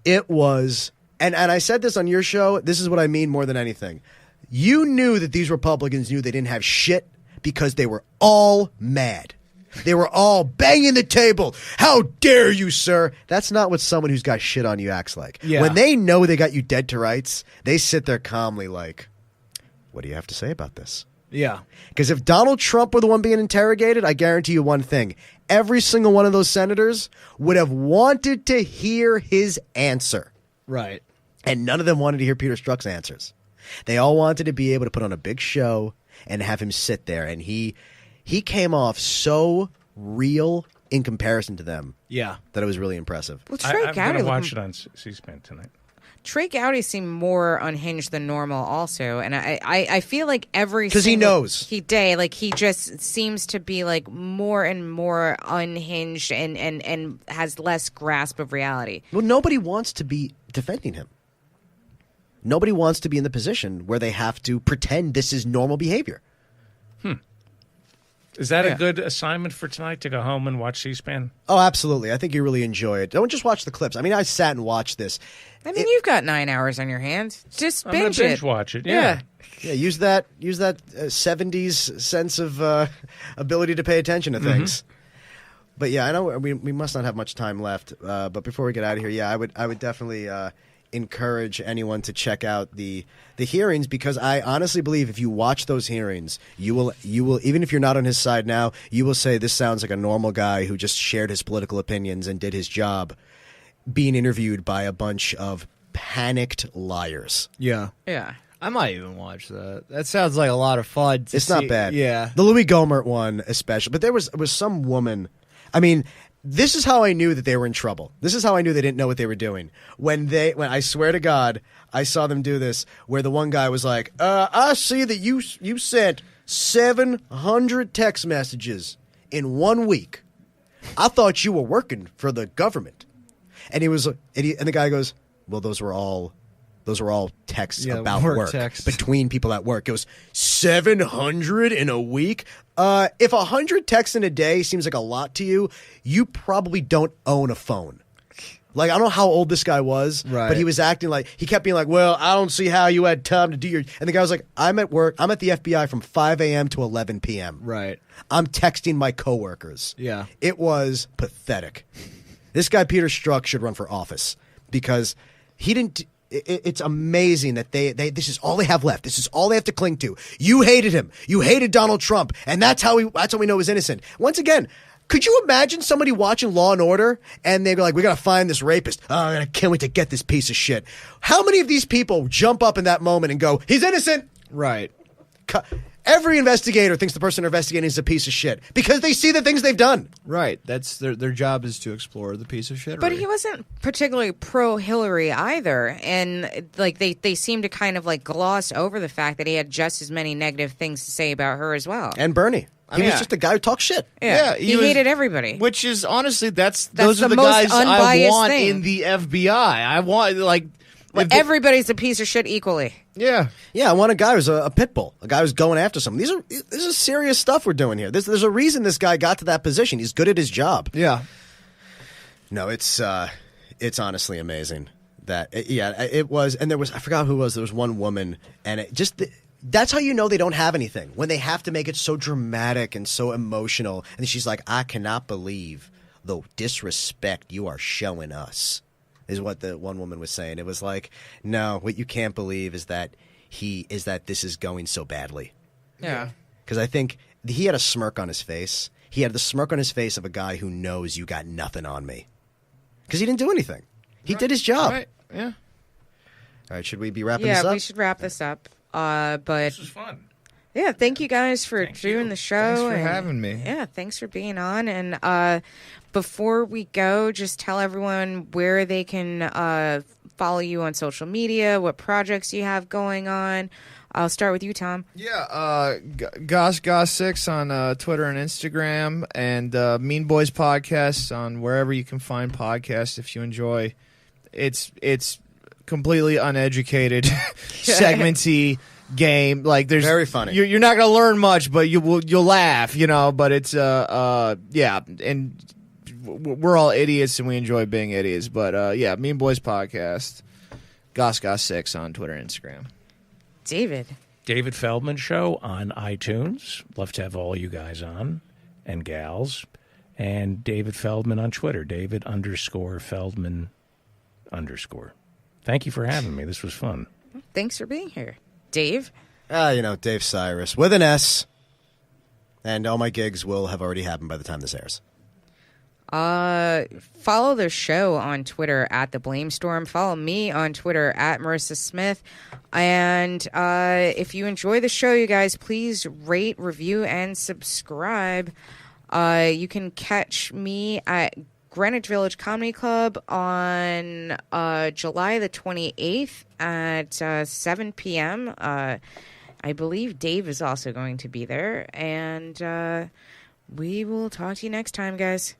[SPEAKER 2] It was, and I said this on your show, this is what I mean more than anything. You knew that these Republicans knew they didn't have shit because they were all mad. They were all banging the table. How dare you, sir? That's not what someone who's got shit on you acts like.
[SPEAKER 5] Yeah.
[SPEAKER 2] When they know they got you dead to rights, they sit there calmly like, what do you have to say about this?
[SPEAKER 5] Yeah.
[SPEAKER 2] Because if Donald Trump were the one being interrogated, I guarantee you one thing. Every single one of those senators would have wanted to hear his answer.
[SPEAKER 5] Right.
[SPEAKER 2] And none of them wanted to hear Peter Strzok's answers. They all wanted to be able to put on a big show and have him sit there. And he came off so real in comparison to them
[SPEAKER 5] Yeah.
[SPEAKER 2] that it was really impressive.
[SPEAKER 3] Well, Trey
[SPEAKER 4] I'm going
[SPEAKER 3] Gowdy
[SPEAKER 4] to watch it on C-SPAN tonight.
[SPEAKER 3] Trey Gowdy seemed more unhinged than normal also, and I feel like every
[SPEAKER 2] 'Cause he
[SPEAKER 3] single
[SPEAKER 2] knows.
[SPEAKER 3] day, like he just seems to be like more and more unhinged and has less grasp of reality.
[SPEAKER 2] Well, nobody wants to be defending him. Nobody wants to be in the position where they have to pretend this is normal behavior.
[SPEAKER 4] Is that
[SPEAKER 3] Yeah.
[SPEAKER 4] a good assignment for tonight to go home and watch C-SPAN?
[SPEAKER 2] Oh, absolutely. I think you really enjoy it. Don't just watch the clips. I mean, I sat and watched this.
[SPEAKER 3] I mean, you've got 9 hours on your hands. Just
[SPEAKER 4] I'm going
[SPEAKER 3] binge
[SPEAKER 4] to binge
[SPEAKER 3] it.
[SPEAKER 4] watch it.
[SPEAKER 3] Yeah.
[SPEAKER 2] Yeah, use that 70s sense of ability to pay attention to things. But yeah, I know we must not have much time left. But before we get out of here, yeah, I would definitely encourage anyone to check out the hearings, because I honestly believe if you watch those hearings, you will even if you're not on his side now, you will say this sounds like a normal guy who just shared his political opinions and did his job, being interviewed by a bunch of panicked liars.
[SPEAKER 5] Yeah.
[SPEAKER 3] Yeah.
[SPEAKER 5] I might even watch that. That sounds like a lot of fun.
[SPEAKER 2] It's not bad.
[SPEAKER 5] Yeah.
[SPEAKER 2] The Louis Gohmert one especially. But there was some woman. I mean, this is how I knew that they were in trouble. This is how I knew they didn't know what they were doing. When I swear to God, I saw them do this, where the one guy was like, I see that you sent 700 text messages in 1 week. I thought you were working for the government. And the guy goes, well, those were all texts about work
[SPEAKER 5] texts.
[SPEAKER 2] between people at work. It was 700 in a week. If 100 texts in a day seems like a lot to you, you probably don't own a phone. Like, I don't know how old this guy was,
[SPEAKER 5] Right.
[SPEAKER 2] but he was acting like, he kept being like, well, I don't see how you had time to do your, and the guy was like, I'm at work, I'm at the FBI from 5 a.m. to 11 p.m.
[SPEAKER 5] Right.
[SPEAKER 2] I'm texting my coworkers.
[SPEAKER 5] Yeah.
[SPEAKER 2] It was pathetic. This guy, Peter Strzok, should run for office because he didn't. It's amazing that they this is all they have left. This is all they have to cling to. You hated him. You hated Donald Trump, and that's how we know he's innocent. Once again, could you imagine somebody watching Law and Order and they're like, "We got to find this rapist. Oh, I can't wait to get this piece of shit." How many of these people jump up in that moment and go, "He's innocent"?
[SPEAKER 5] Right.
[SPEAKER 2] Every investigator thinks the person they're investigating is a piece of shit because they see the things they've done.
[SPEAKER 5] Right. That's their job is to explore the piece of shit.
[SPEAKER 3] But he wasn't particularly pro Hillary either, and like they seem to kind of like gloss over the fact that he had just as many negative things to say about her as well.
[SPEAKER 2] And Bernie. He was
[SPEAKER 5] Yeah.
[SPEAKER 2] just a guy who talks shit.
[SPEAKER 3] Yeah, he
[SPEAKER 5] was-
[SPEAKER 3] hated everybody.
[SPEAKER 5] Which is honestly, those
[SPEAKER 3] the
[SPEAKER 5] are the
[SPEAKER 3] most
[SPEAKER 5] guys I
[SPEAKER 3] unbiased
[SPEAKER 5] want
[SPEAKER 3] thing.
[SPEAKER 5] in the FBI. I want
[SPEAKER 3] Everybody's a piece of shit equally.
[SPEAKER 5] yeah.
[SPEAKER 2] Yeah, I want a guy who's a pit bull, a guy who's going after someone. This is serious stuff we're doing here. There's a reason this guy got to that position. He's good at his job.
[SPEAKER 5] Yeah.
[SPEAKER 2] No, it's honestly amazing that it was. And I forgot who it was. There was one woman, and it just that's how you know they don't have anything when they have to make it so dramatic and so emotional. And she's like, "I cannot believe the disrespect you are showing us." Is what the one woman was saying. It was like, no, what you can't believe is that this is going so badly.
[SPEAKER 3] Yeah.
[SPEAKER 2] Because I think he had a smirk on his face. He had the smirk on his face of a guy who knows you got nothing on me. Because he didn't do anything. He did his job.
[SPEAKER 5] Right. Yeah.
[SPEAKER 2] All right, should we be wrapping this
[SPEAKER 3] Yeah,
[SPEAKER 2] up?
[SPEAKER 3] we should wrap this up. But
[SPEAKER 4] This was fun.
[SPEAKER 3] yeah, thank you guys for doing the show.
[SPEAKER 5] Thanks for
[SPEAKER 3] and-
[SPEAKER 5] having me.
[SPEAKER 3] Yeah, thanks for being on. And before we go, just tell everyone where they can follow you on social media, what projects you have going on. I'll start with you, Tom.
[SPEAKER 5] Yeah, Goss6 on Twitter and Instagram, and Mean Boys Podcast on wherever you can find podcasts if you enjoy. It's completely uneducated, segmenty, game. Like there's
[SPEAKER 2] Very funny.
[SPEAKER 5] You're not going to learn much, but you'll laugh, But it's yeah, and we're all idiots and we enjoy being idiots. But yeah, Mean Boys Podcast, GosGos6 on Twitter and Instagram.
[SPEAKER 4] David Feldman Show on iTunes. Love to have all you guys on and gals. And David Feldman on Twitter, David_Feldman_. Thank you for having me. This was fun.
[SPEAKER 3] Thanks for being here. Dave?
[SPEAKER 2] Dave Cyrus with an S. And all my gigs will have already happened by the time this airs.
[SPEAKER 3] Follow the show on Twitter at The Blame Storm. Follow me on Twitter at Marissa Smith. And if you enjoy the show, you guys, please rate, review, and subscribe. You can catch me at Greenwich Village Comedy Club on July the 28th at 7 p.m. I believe Dave is also going to be there. And we will talk to you next time, guys.